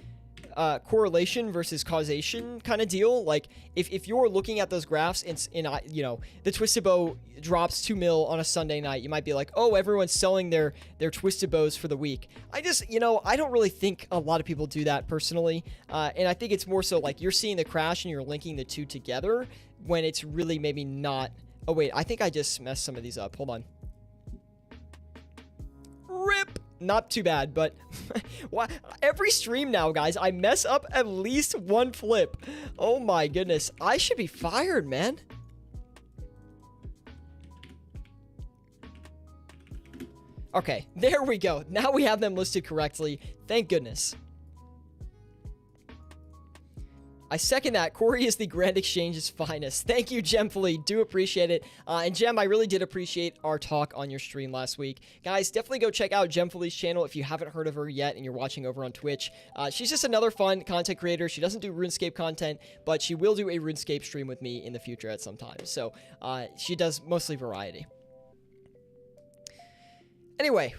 correlation versus causation kind of deal. Like, if you're looking at those graphs and you know, the Twisted Bow drops 2 mil on a Sunday night, you might be like, oh, everyone's selling their Twisted Bows for the week. I just, you know, I don't really think a lot of people do that personally. And I think it's more so like you're seeing the crash and you're linking the two together when it's really maybe not. Oh, wait, I think I just messed some of these up. Hold on. RIP. Not too bad, but every stream now, guys, I mess up at least one flip. Oh my goodness. I should be fired, man. Okay, there we go. Now we have them listed correctly. Thank goodness. I second that. Corey is the Grand Exchange's finest. Thank you, Gemfully. Do appreciate it. And Gem, I really did appreciate our talk on your stream last week. Guys, definitely go check out Gemfully's channel if you haven't heard of her yet and you're watching over on Twitch. She's just another fun content creator. She doesn't do RuneScape content, but she will do a RuneScape stream with me in the future at some time. So she does mostly variety. Anyway,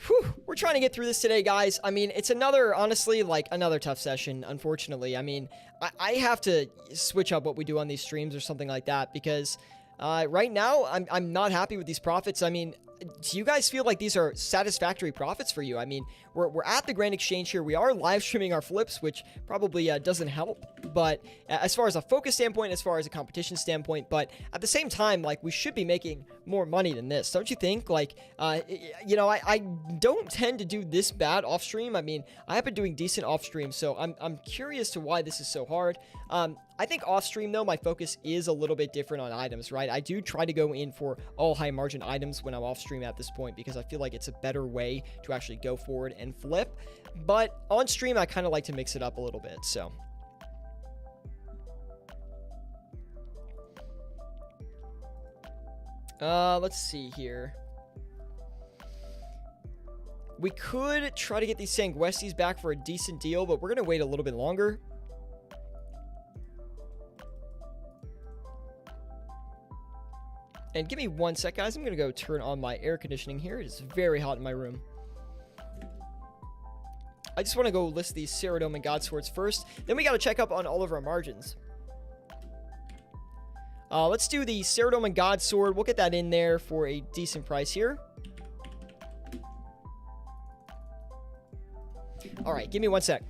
we're trying to get through this today, guys. I mean, it's honestly, like, another tough session, unfortunately. I mean, I have to switch up what we do on these streams or something like that because Right now, I'm not happy with these profits. I mean, do you guys feel like these are satisfactory profits for you? I mean, we're at the Grand Exchange here. We are live streaming our flips, which probably doesn't help. But as far as a focus standpoint, as far as a competition standpoint, but at the same time, like, we should be making more money than this, don't you think? Like, you know, I don't tend to do this bad off stream. I mean, I have been doing decent off stream, so I'm curious to why this is so hard. I think off stream, though, my focus is a little bit different on items, right? I do try to go in for all high margin items when I'm off stream at this point, because I feel like it's a better way to actually go forward and flip. But on stream, I kind of like to mix it up a little bit, so. Let's see here. We could try to get these Sanguestis back for a decent deal, but we're going to wait a little bit longer. And give me 1 sec, guys. I'm going to go turn on my air conditioning here. It is very hot in my room. I just want to go list these Ceradome and God Swords first. Then we got to check up on all of our margins. Let's do the Ceradome and God Sword. We'll get that in there for a decent price here. All right, give me 1 sec.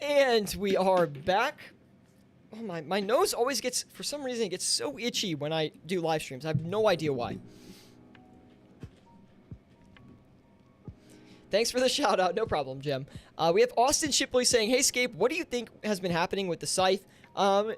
And we are back. Oh, my nose always gets, for some reason, it gets so itchy when I do live streams. I have no idea why. Thanks for the shout out. No problem, Jim. We have Austin Shipley saying, hey, Scape, what do you think has been happening with the Scythe?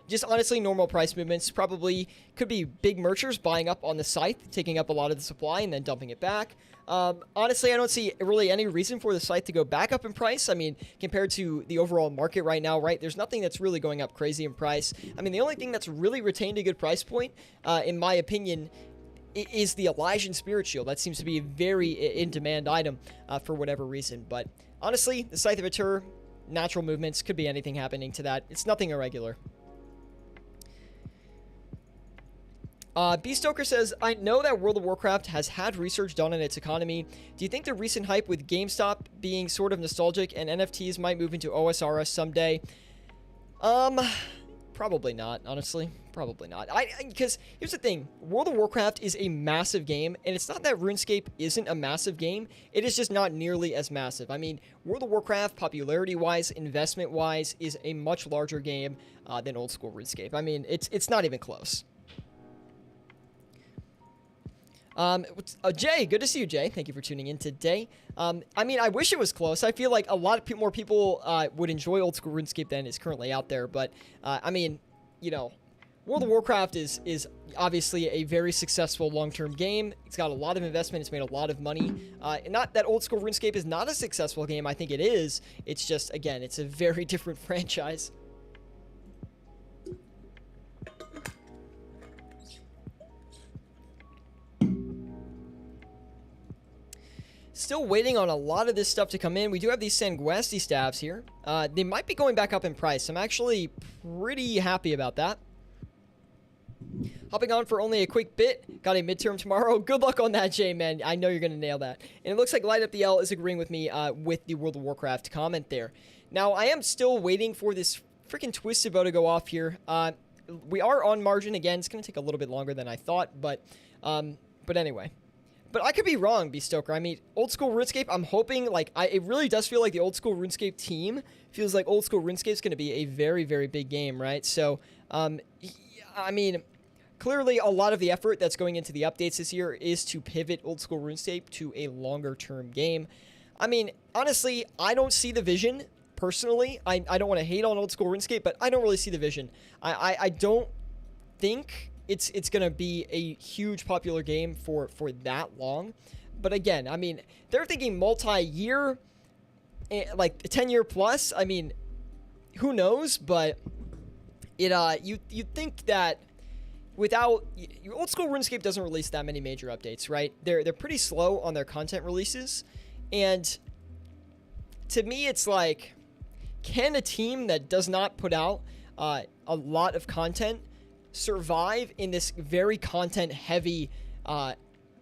Just honestly, normal price movements. Probably could be big merchers buying up on the Scythe, taking up a lot of the supply and then dumping it back. Honestly, I don't see really any reason for the Scythe to go back up in price. I mean, compared to the overall market right now, right, there's nothing that's really going up crazy in price. I mean, the only thing that's really retained a good price point, in my opinion, is the Elysian Spirit Shield. That seems to be a very in-demand item for whatever reason. But honestly, the Scythe of Atur, natural movements, could be anything happening to that. It's nothing irregular. B-Stoker says, I know that World of Warcraft has had research done on its economy. Do you think the recent hype with GameStop being sort of nostalgic and NFTs might move into OSRS someday? Probably not, honestly. Probably not. Because here's the thing. World of Warcraft is a massive game, and it's not that RuneScape isn't a massive game. It is just not nearly as massive. I mean, World of Warcraft, popularity-wise, investment-wise, is a much larger game than old school RuneScape. I mean, it's not even close. Jay, good to see you, Jay. Thank you for tuning in today. I mean, I wish it was close. I feel like a lot of more people would enjoy old school RuneScape than is currently out there. But, I mean, you know, World of Warcraft is obviously a very successful long-term game. It's got a lot of investment. It's made a lot of money. Not that old school RuneScape is not a successful game. I think it is. It's just, again, it's a very different franchise. Still waiting on a lot of this stuff to come in. We do have these Sanguesti staves here. They might be going back up in price. I'm actually pretty happy about that. Hopping on for only a quick bit. Got a midterm tomorrow. Good luck on that, Jay, man. I know you're going to nail that. And it looks like Light Up the L is agreeing with me with the World of Warcraft comment there. Now, I am still waiting for this freaking Twisted Bow to go off here. We are on margin again. It's going to take a little bit longer than I thought, but anyway. But I could be wrong, B-Stoker. I mean, old school RuneScape, I'm hoping, like, it really does feel like the old school RuneScape team feels like old school RuneScape is going to be a very, very big game, right? So, I mean, clearly a lot of the effort that's going into the updates this year is to pivot old school RuneScape to a longer term game. I mean, honestly, I don't see the vision, personally. I don't want to hate on old school RuneScape, but I don't really see the vision. I don't think it's going to be a huge popular game for that long. But again, I mean, they're thinking multi-year, like 10-year plus. I mean, who knows? But you think that without old school RuneScape doesn't release that many major updates, right? They're pretty slow on their content releases. And to me, it's like, can a team that does not put out a lot of content survive in this very content-heavy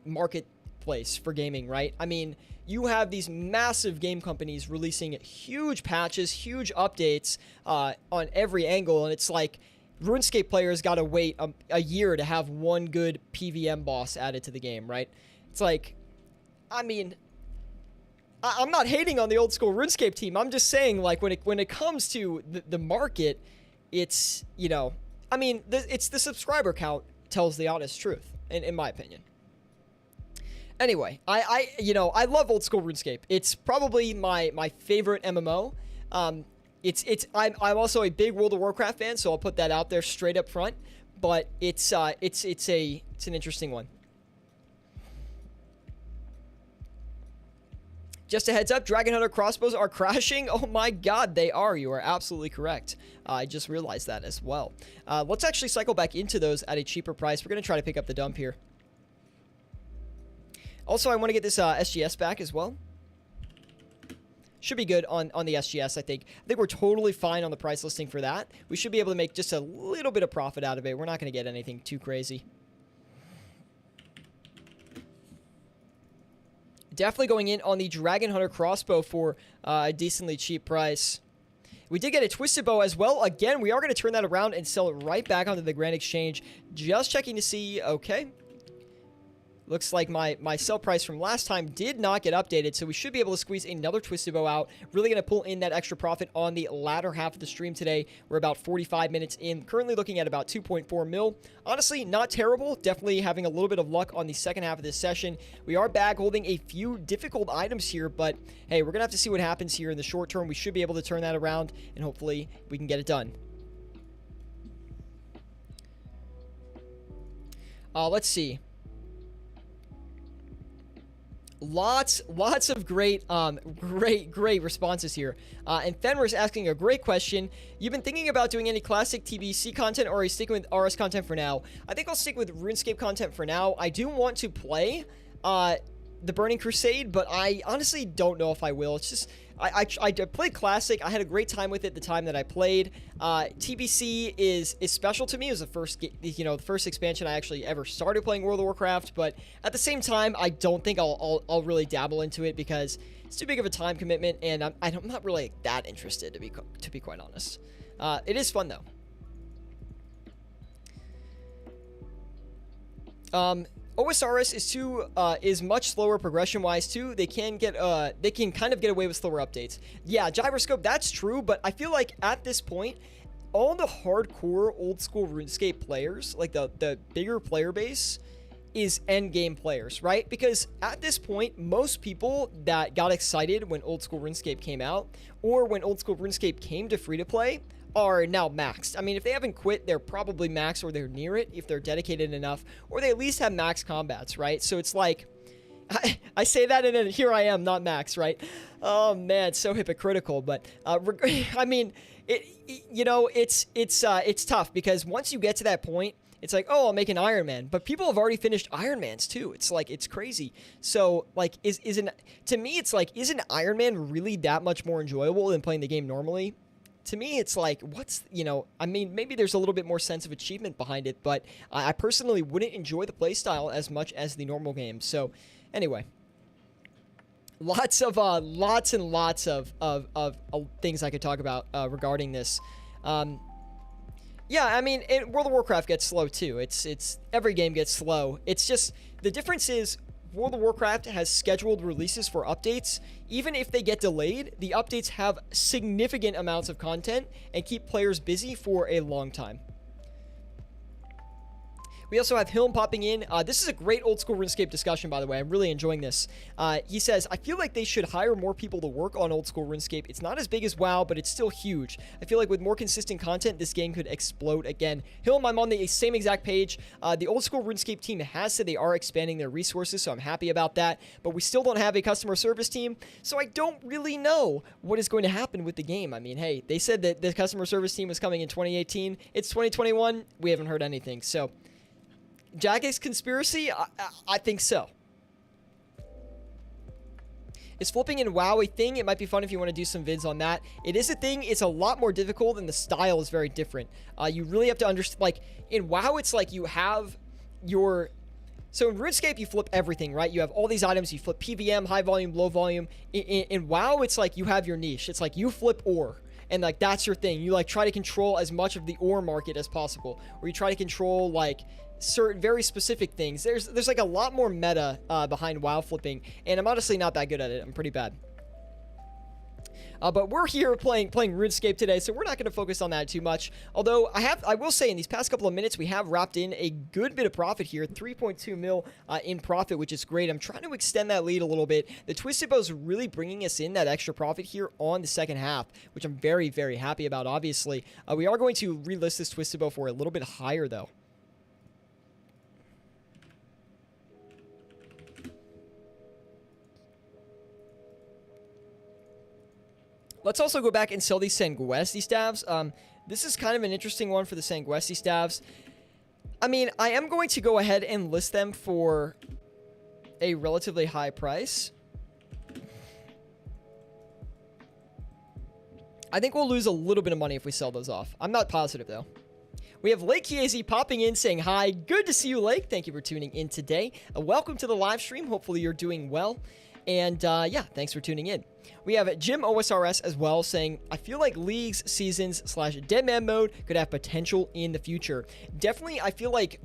market place for gaming, right? I mean, you have these massive game companies releasing huge patches, huge updates on every angle, and it's like RuneScape players got to wait a year to have one good PVM boss added to the game, right? It's like, I mean, I'm not hating on the old school RuneScape team. I'm just saying, like, when it comes to the market, it's, you know, I mean, it's the subscriber count tells the honest truth, in my opinion. Anyway, I love old school RuneScape. It's probably my favorite MMO. I'm also a big World of Warcraft fan, so I'll put that out there straight up front. But it's an interesting one. Just a heads up, Dragon Hunter crossbows are crashing. Oh my god, they are. You are absolutely correct. I just realized that as well. Let's actually cycle back into those at a cheaper price. We're going to try to pick up the dump here. Also, I want to get this SGS back as well. Should be good on the SGS, I think. I think we're totally fine on the price listing for that. We should be able to make just a little bit of profit out of it. We're not going to get anything too crazy. Definitely going in on the Dragon Hunter crossbow for a decently cheap price. We did get a Twisted Bow as well. Again, we are going to turn that around and sell it right back onto the Grand Exchange. Just checking to see, okay. Looks like my sell price from last time did not get updated, so we should be able to squeeze another Twisted Bow out. Really going to pull in that extra profit on the latter half of the stream today. We're about 45 minutes in, currently looking at about 2.4 mil. Honestly, not terrible. Definitely having a little bit of luck on the second half of this session. We are bag holding a few difficult items here, but hey, we're going to have to see what happens here in the short term. We should be able to turn that around, and hopefully we can get it done. Let's see. Lots of great responses here. And Fenrir's asking a great question. You've been thinking about doing any classic TBC content, or are you sticking with RS content for now? I think I'll stick with RuneScape content for now. I do want to play the Burning Crusade, but I honestly don't know if I will. It's just I played Classic. I had a great time with it the time that I played. TBC is special to me. It was the first, the first expansion I actually ever started playing World of Warcraft. But at the same time, I don't think I'll really dabble into it because it's too big of a time commitment, and I'm not really that interested to be quite honest. It is fun though. OSRS is much slower progression wise too. They can kind of get away with slower updates. Yeah, Gyroscope, that's true, but I feel like at this point, all the hardcore old school RuneScape players, like the bigger player base, is end game players, right? Because at this point, most people that got excited when old school RuneScape came out, or when old school RuneScape came to free to play, are now maxed. I mean, if they haven't quit, they're probably maxed or they're near it if they're dedicated enough, or they at least have max combats, right? So it's like, I say that and then here I am, not max, right? Oh man, so hypocritical. But I mean, it's tough because once you get to that point, it's like, oh, I'll make an Iron Man, but people have already finished Iron Mans too. It's like, it's crazy. So like, to me, it's like, isn't Iron Man really that much more enjoyable than playing the game normally? To me, it's like, I mean, maybe there's a little bit more sense of achievement behind it, but I personally wouldn't enjoy the playstyle as much as the normal game. So, anyway, lots and lots of things I could talk about regarding this. Yeah, I mean, World of Warcraft gets slow too. It's every game gets slow. It's just the difference is World of Warcraft has scheduled releases for updates. Even if they get delayed, the updates have significant amounts of content and keep players busy for a long time. We also have Hilm popping in. This is a great old school RuneScape discussion, by the way. I'm really enjoying this. He says, I feel like they should hire more people to work on old school RuneScape. It's not as big as WoW, but it's still huge. I feel like with more consistent content, this game could explode again. Hilm, I'm on the same exact page. The old school RuneScape team has said they are expanding their resources, so I'm happy about that. But we still don't have a customer service team, so I don't really know what is going to happen with the game. I mean, hey, they said that the customer service team was coming in 2018. It's 2021. We haven't heard anything, so Jagex conspiracy? I think so. Is flipping in WoW a thing? It might be fun if you want to do some vids on that. It is a thing. It's a lot more difficult, and the style is very different. You really have to understand, like, in WoW, it's like you have your So in RuneScape, you flip everything, right? You have all these items. You flip PVM, high volume, low volume. In WoW, it's like you have your niche. It's like you flip ore, and like that's your thing. You like try to control as much of the ore market as possible, or you try to control like certain very specific things. There's like a lot more meta behind WoW flipping, and I'm honestly not that good at it. I'm pretty bad. But we're here playing RuneScape today, so we're not going to focus on that too much. Although I will say in these past couple of minutes, we have wrapped in a good bit of profit here, 3.2 mil in profit, which is great. I'm trying to extend that lead a little bit. The Twisted Bow is really bringing us in that extra profit here on the second half, which I'm very, very happy about, obviously. We are going to relist this Twisted Bow for a little bit higher, though. Let's also go back and sell these Sanguesti staves. This is kind of an interesting one for the Sanguesti staves. I mean, I am going to go ahead and list them for a relatively high price. I think we'll lose a little bit of money if we sell those off. I'm not positive, though. We have Lake Kiesi popping in saying hi. Good to see you, Lake. Thank you for tuning in today. Welcome to the live stream. Hopefully you're doing well. And yeah, thanks for tuning in. We have Jim OSRS as well saying, I feel like leagues, seasons / deadman mode could have potential in the future. Definitely, I feel like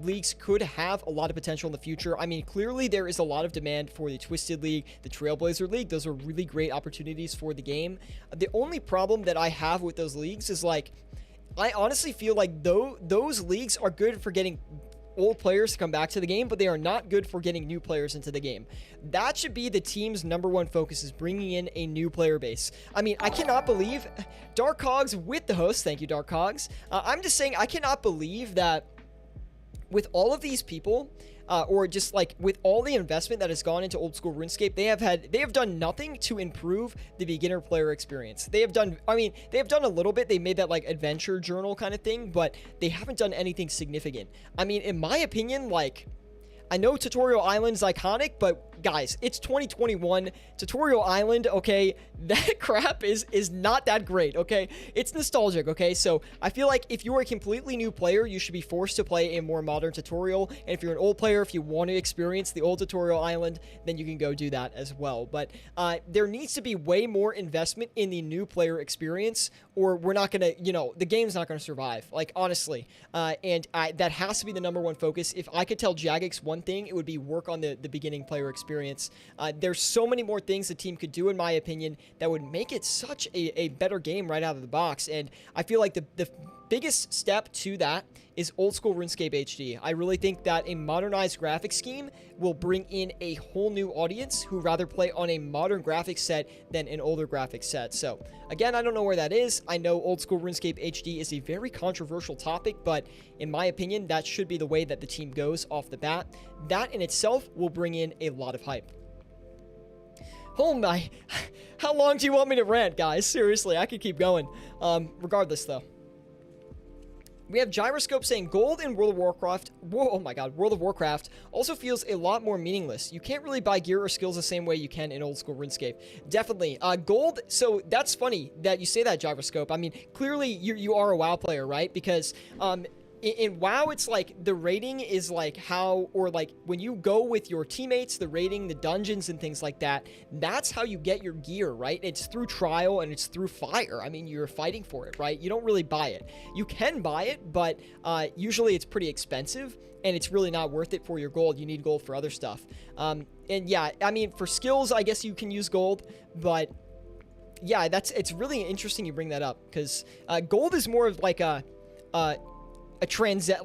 leagues could have a lot of potential in the future. I mean, clearly there is a lot of demand for the Twisted League, the Trailblazer League. Those are really great opportunities for the game. The only problem that I have with those leagues is like, I honestly feel like those leagues are good for getting old players to come back to the game, but they are not good for getting new players into the game. That should be the team's #1 focus, is bringing in a new player base. I mean, I cannot believe Dark Hogs with the host. Thank you, Dark Hogs. I'm just saying, I cannot believe that with all of these people, or just like with all the investment that has gone into old school RuneScape, they have done nothing to improve the beginner player experience. They have done, I mean, they have done a little bit. They made that like adventure journal kind of thing, but they haven't done anything significant. I mean, in my opinion, like, I know Tutorial Island is iconic, but guys, it's 2021. Tutorial Island, okay, that crap is not that great, okay? It's nostalgic, okay? So I feel like if you're a completely new player, you should be forced to play a more modern tutorial. And if you're an old player, if you want to experience the old Tutorial Island, then you can go do that as well. But there needs to be way more investment in the new player experience, or we're not going to, you know, the game's not going to survive, like, honestly. And that has to be the #1 focus. If I could tell Jagex one thing, it would be work on the beginning player experience. There's so many more things the team could do, in my opinion, that would make it such a better game right out of the box. And I feel like the biggest step to that is old school RuneScape HD. I really think that a modernized graphics scheme will bring in a whole new audience who rather play on a modern graphics set than an older graphics set. So again, I don't know where that is. I know old school RuneScape HD is a very controversial topic, but in my opinion, that should be the way that the team goes off the bat. That in itself will bring in a lot of hype. Oh my, how long do you want me to rant, guys? Seriously, I could keep going. Regardless though. We have Gyroscope saying gold in World of Warcraft, oh my god, World of Warcraft also feels a lot more meaningless. You can't really buy gear or skills the same way you can in old school RuneScape. Definitely. Gold, so that's funny that you say that, Gyroscope. I mean, clearly you are a WoW player, right? Because in WoW, it's like the rating is like how, or like when you go with your teammates, the rating, the dungeons and things like that, that's how you get your gear, right? It's through trial and it's through fire. I mean, you're fighting for it, right? You don't really buy it. You can buy it, but usually it's pretty expensive and it's really not worth it for your gold. You need gold for other stuff. And yeah, I mean, for skills, I guess you can use gold, but yeah, it's really interesting you bring that up, because gold is more of like a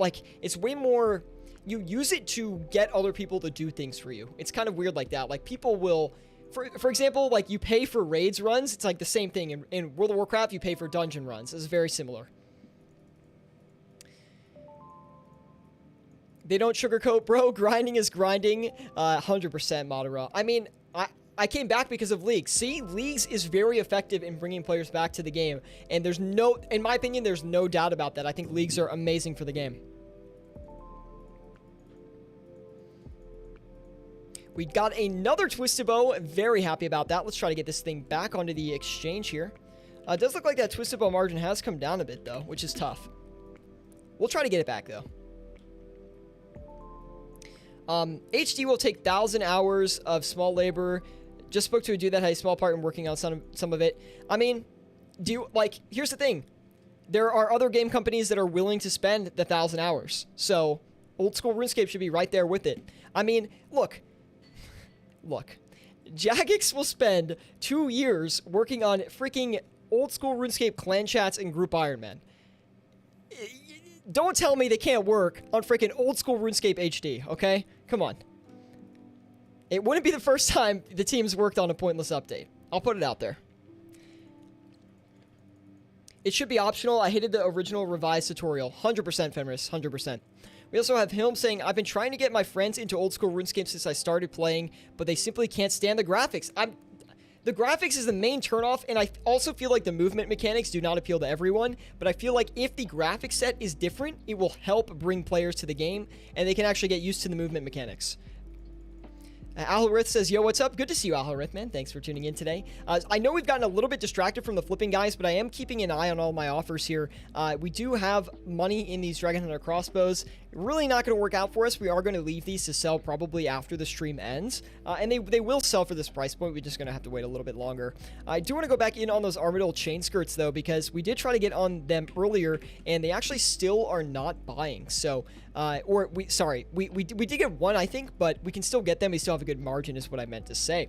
like, it's way more, you use it to get other people to do things for you. It's kind of weird like that. Like, people will, for example, like, you pay for raids runs. It's like the same thing. In World of Warcraft, you pay for dungeon runs. It's very similar. They don't sugarcoat, bro. Grinding is grinding. 100% Madara. I mean, I came back because of Leagues. See, Leagues is very effective in bringing players back to the game. And there's no, in my opinion, there's no doubt about that. I think Leagues are amazing for the game. We got another Twisted Bow. Very happy about that. Let's try to get this thing back onto the exchange here. It does look like that Twisted Bow margin has come down a bit, though, which is tough. We'll try to get it back, though. HD will take 1,000 hours of small labor. Just spoke to a dude that had a small part in working on some of it. I mean, here's the thing. There are other game companies that are willing to spend the 1,000 hours. So, old school RuneScape should be right there with it. I mean, look. Jagex will spend 2 years working on freaking old school RuneScape clan chats and group Iron Man. Don't tell me they can't work on freaking old school RuneScape HD, okay? Come on. It wouldn't be the first time the team's worked on a pointless update. I'll put it out there. It should be optional. I hated the original revised tutorial. 100% Fenris, 100%. We also have Hilm saying, I've been trying to get my friends into old school RuneScape since I started playing, but they simply can't stand the graphics. The graphics is the main turnoff, and I also feel like the movement mechanics do not appeal to everyone, but I feel like if the graphic set is different, it will help bring players to the game, and they can actually get used to the movement mechanics. Alharith says, yo, what's up? Good to see you, Alharith, man. Thanks for tuning in today. I know we've gotten a little bit distracted from the flipping guys, but I am keeping an eye on all my offers here. We do have money in these Dragon Hunter crossbows. Really not going to work out for us. We are going to leave these to sell probably after the stream ends. And they will sell for this price point. We're just going to have to wait a little bit longer. I do want to go back in on those Armadillo chain skirts, though, because we did try to get on them earlier, and they actually still are not buying. So, we did get one, I think, but we can still get them. We still have a good margin, is what I meant to say.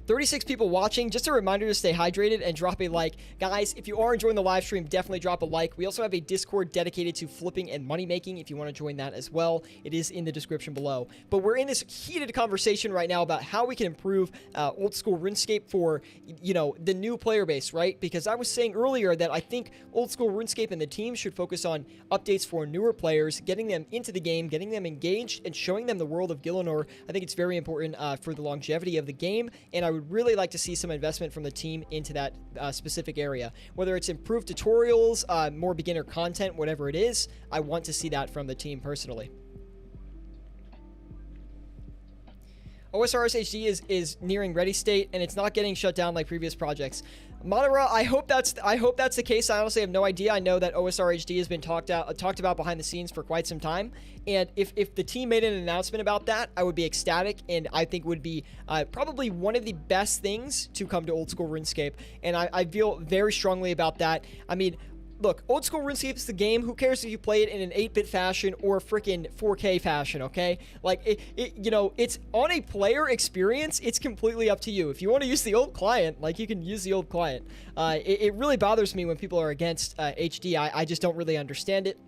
36 people watching. Just a reminder to stay hydrated and drop a like. Guys, if you are enjoying the live stream, definitely drop a like. We also have a Discord dedicated to flipping and money making if you want to join that as well. It is in the description below. But we're in this heated conversation right now about how we can improve old school RuneScape for, the new player base, right? Because I was saying earlier that I think old school RuneScape and the team should focus on updates for newer players, getting them into the game, getting them engaged, and showing them the world of Gielinor. I think it's very important for the longevity of the game, and I would really like to see some investment from the team into that specific area. Whether it's improved tutorials, more beginner content, whatever it is, I want to see that from the team personally. OSRS HD is nearing ready state, and it's not getting shut down like previous projects. Monera, I hope that's the case. I honestly have no idea. I know that OSR HD has been talked about behind the scenes for quite some time, and if the team made an announcement about that, I would be ecstatic, and I think would be probably one of the best things to come to old school RuneScape, and I feel very strongly about that. I mean, look, old school RuneScape is the game. Who cares if you play it in an 8-bit fashion or freaking 4K fashion, okay? Like, it's on a player experience. It's completely up to you. If you want to use the old client, like, you can use the old client. It really bothers me when people are against HD. I just don't really understand it.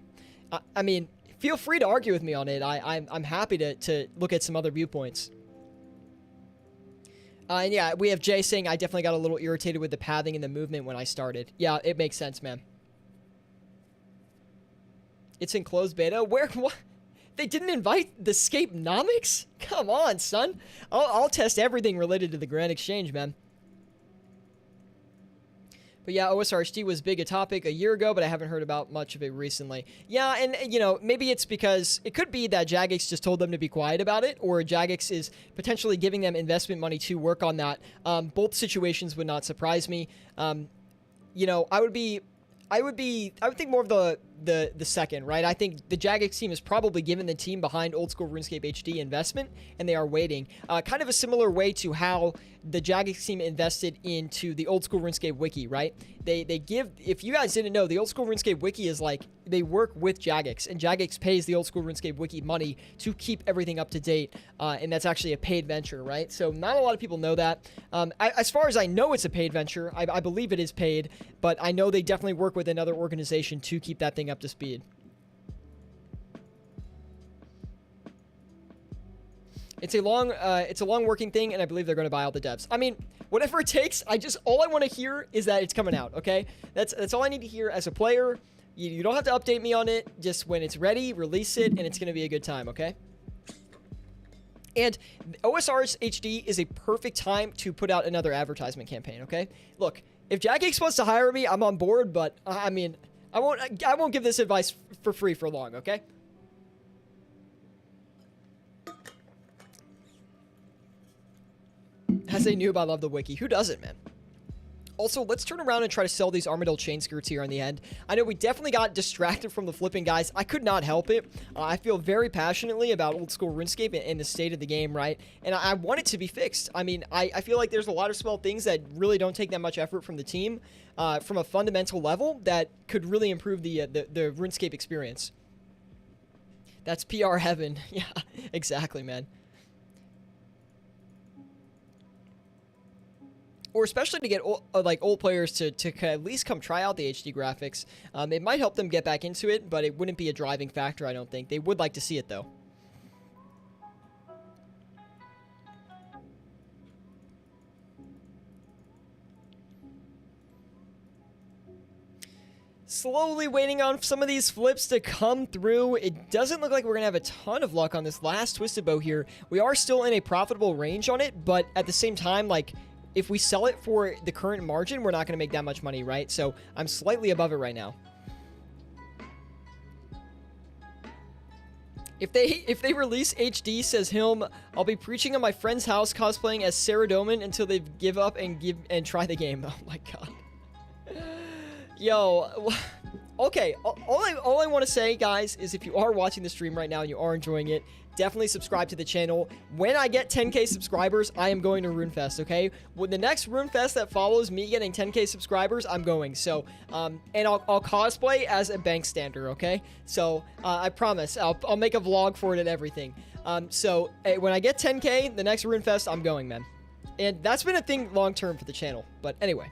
I mean, feel free to argue with me on it. I'm happy to look at some other viewpoints. And yeah, we have Jay saying, I definitely got a little irritated with the pathing and the movement when I started. Yeah, it makes sense, man. It's in closed beta? Where? What? They didn't invite the Scapenomics? Come on, son. I'll test everything related to the Grand Exchange, man. But yeah, OSRHD was big a topic a year ago, but I haven't heard about much of it recently. Yeah, and maybe it's because it could be that Jagex just told them to be quiet about it, or Jagex is potentially giving them investment money to work on that. Both situations would not surprise me. I would think more of the second, right? I think the Jagex team has probably given the team behind old school RuneScape HD investment, and they are waiting. Kind of a similar way to how the Jagex team invested into the old school RuneScape wiki, right? They give, if you guys didn't know, the old school RuneScape wiki is like, they work with Jagex, and Jagex pays the old school RuneScape wiki money to keep everything up to date, and that's actually a paid venture, right? So not a lot of people know that. As far as I know, it's a paid venture. I believe it is paid, but I know they definitely work with another organization to keep that thing up to speed. It's a long working thing, and I believe they're going to buy all the devs. I mean, whatever it takes. All I want to hear is that it's coming out. Okay, that's all I need to hear as a player. You don't have to update me on it. Just when it's ready, release it, and it's going to be a good time. Okay. And OSRS HD is a perfect time to put out another advertisement campaign. Okay. Look, if Jagex wants to hire me, I'm on board. But I mean, I won't give this advice for free for long. Okay. As a noob, I love the wiki. Who doesn't, man? Also, let's turn around and try to sell these Armadillo chain skirts here in the end. I know we definitely got distracted from the flipping, guys. I could not help it. I feel very passionately about old school RuneScape and the state of the game, right? And I want it to be fixed. I mean, I feel like there's a lot of small things that really don't take that much effort from the team, from a fundamental level, that could really improve the RuneScape experience. That's PR heaven. Yeah, exactly, man. Or especially to get old players to at least come try out the HD graphics. It might help them get back into it, but it wouldn't be a driving factor, I don't think. They would like to see it, though. Slowly waiting on some of these flips to come through. It doesn't look like we're going to have a ton of luck on this last Twisted Bow here. We are still in a profitable range on it, but at the same time, like, if we sell it for the current margin, we're not going to make that much money, right? So I'm slightly above it right now. If they release HD, says Hilm, I'll be preaching at my friend's house cosplaying as Sarah Doman until they give up and try the game. Oh my god. Yo, okay, all I want to say, guys, is if you are watching the stream right now and you are enjoying it, definitely subscribe to the channel. When I get 10k subscribers, I am going to RuneFest, okay? When the next RuneFest that follows me getting 10k subscribers, I'm going. So, and I'll cosplay as a bank stander, okay? So, I promise, I'll make a vlog for it and everything. So, when I get 10k, the next RuneFest, I'm going, man. And that's been a thing long-term for the channel. But anyway.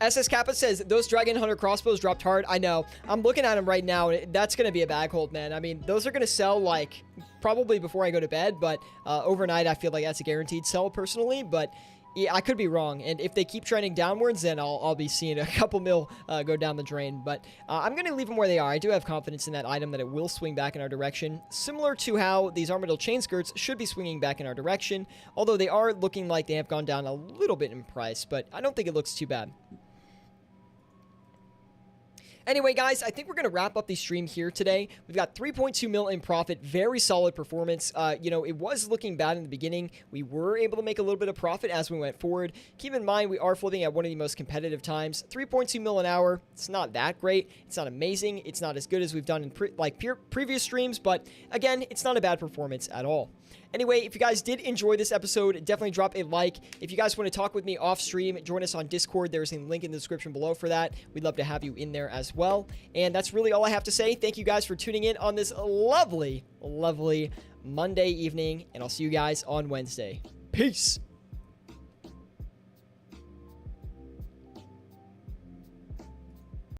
SS Kappa says, those Dragon Hunter crossbows dropped hard. I know. I'm looking at them right now. That's going to be a bag hold, man. I mean, those are going to sell, like, probably before I go to bed. But overnight, I feel like that's a guaranteed sell, personally. But yeah, I could be wrong. And if they keep trending downwards, then I'll be seeing a couple mil go down the drain. But I'm going to leave them where they are. I do have confidence in that item that it will swing back in our direction. Similar to how these Armadillo chain skirts should be swinging back in our direction. Although they are looking like they have gone down a little bit in price. But I don't think it looks too bad. Anyway, guys, I think we're going to wrap up the stream here today. We've got 3.2 mil in profit. Very solid performance. You know, it was looking bad in the beginning. We were able to make a little bit of profit as we went forward. Keep in mind, we are flipping at one of the most competitive times. 3.2 mil an hour. It's not that great. It's not amazing. It's not as good as we've done in previous streams. But again, it's not a bad performance at all. Anyway, if you guys did enjoy this episode, definitely drop a like. If you guys want to talk with me off stream, join us on Discord. There's a link in the description below for that. We'd love to have you in there as well. And that's really all I have to say. Thank you guys for tuning in on this lovely, lovely Monday evening. And I'll see you guys on Wednesday. Peace.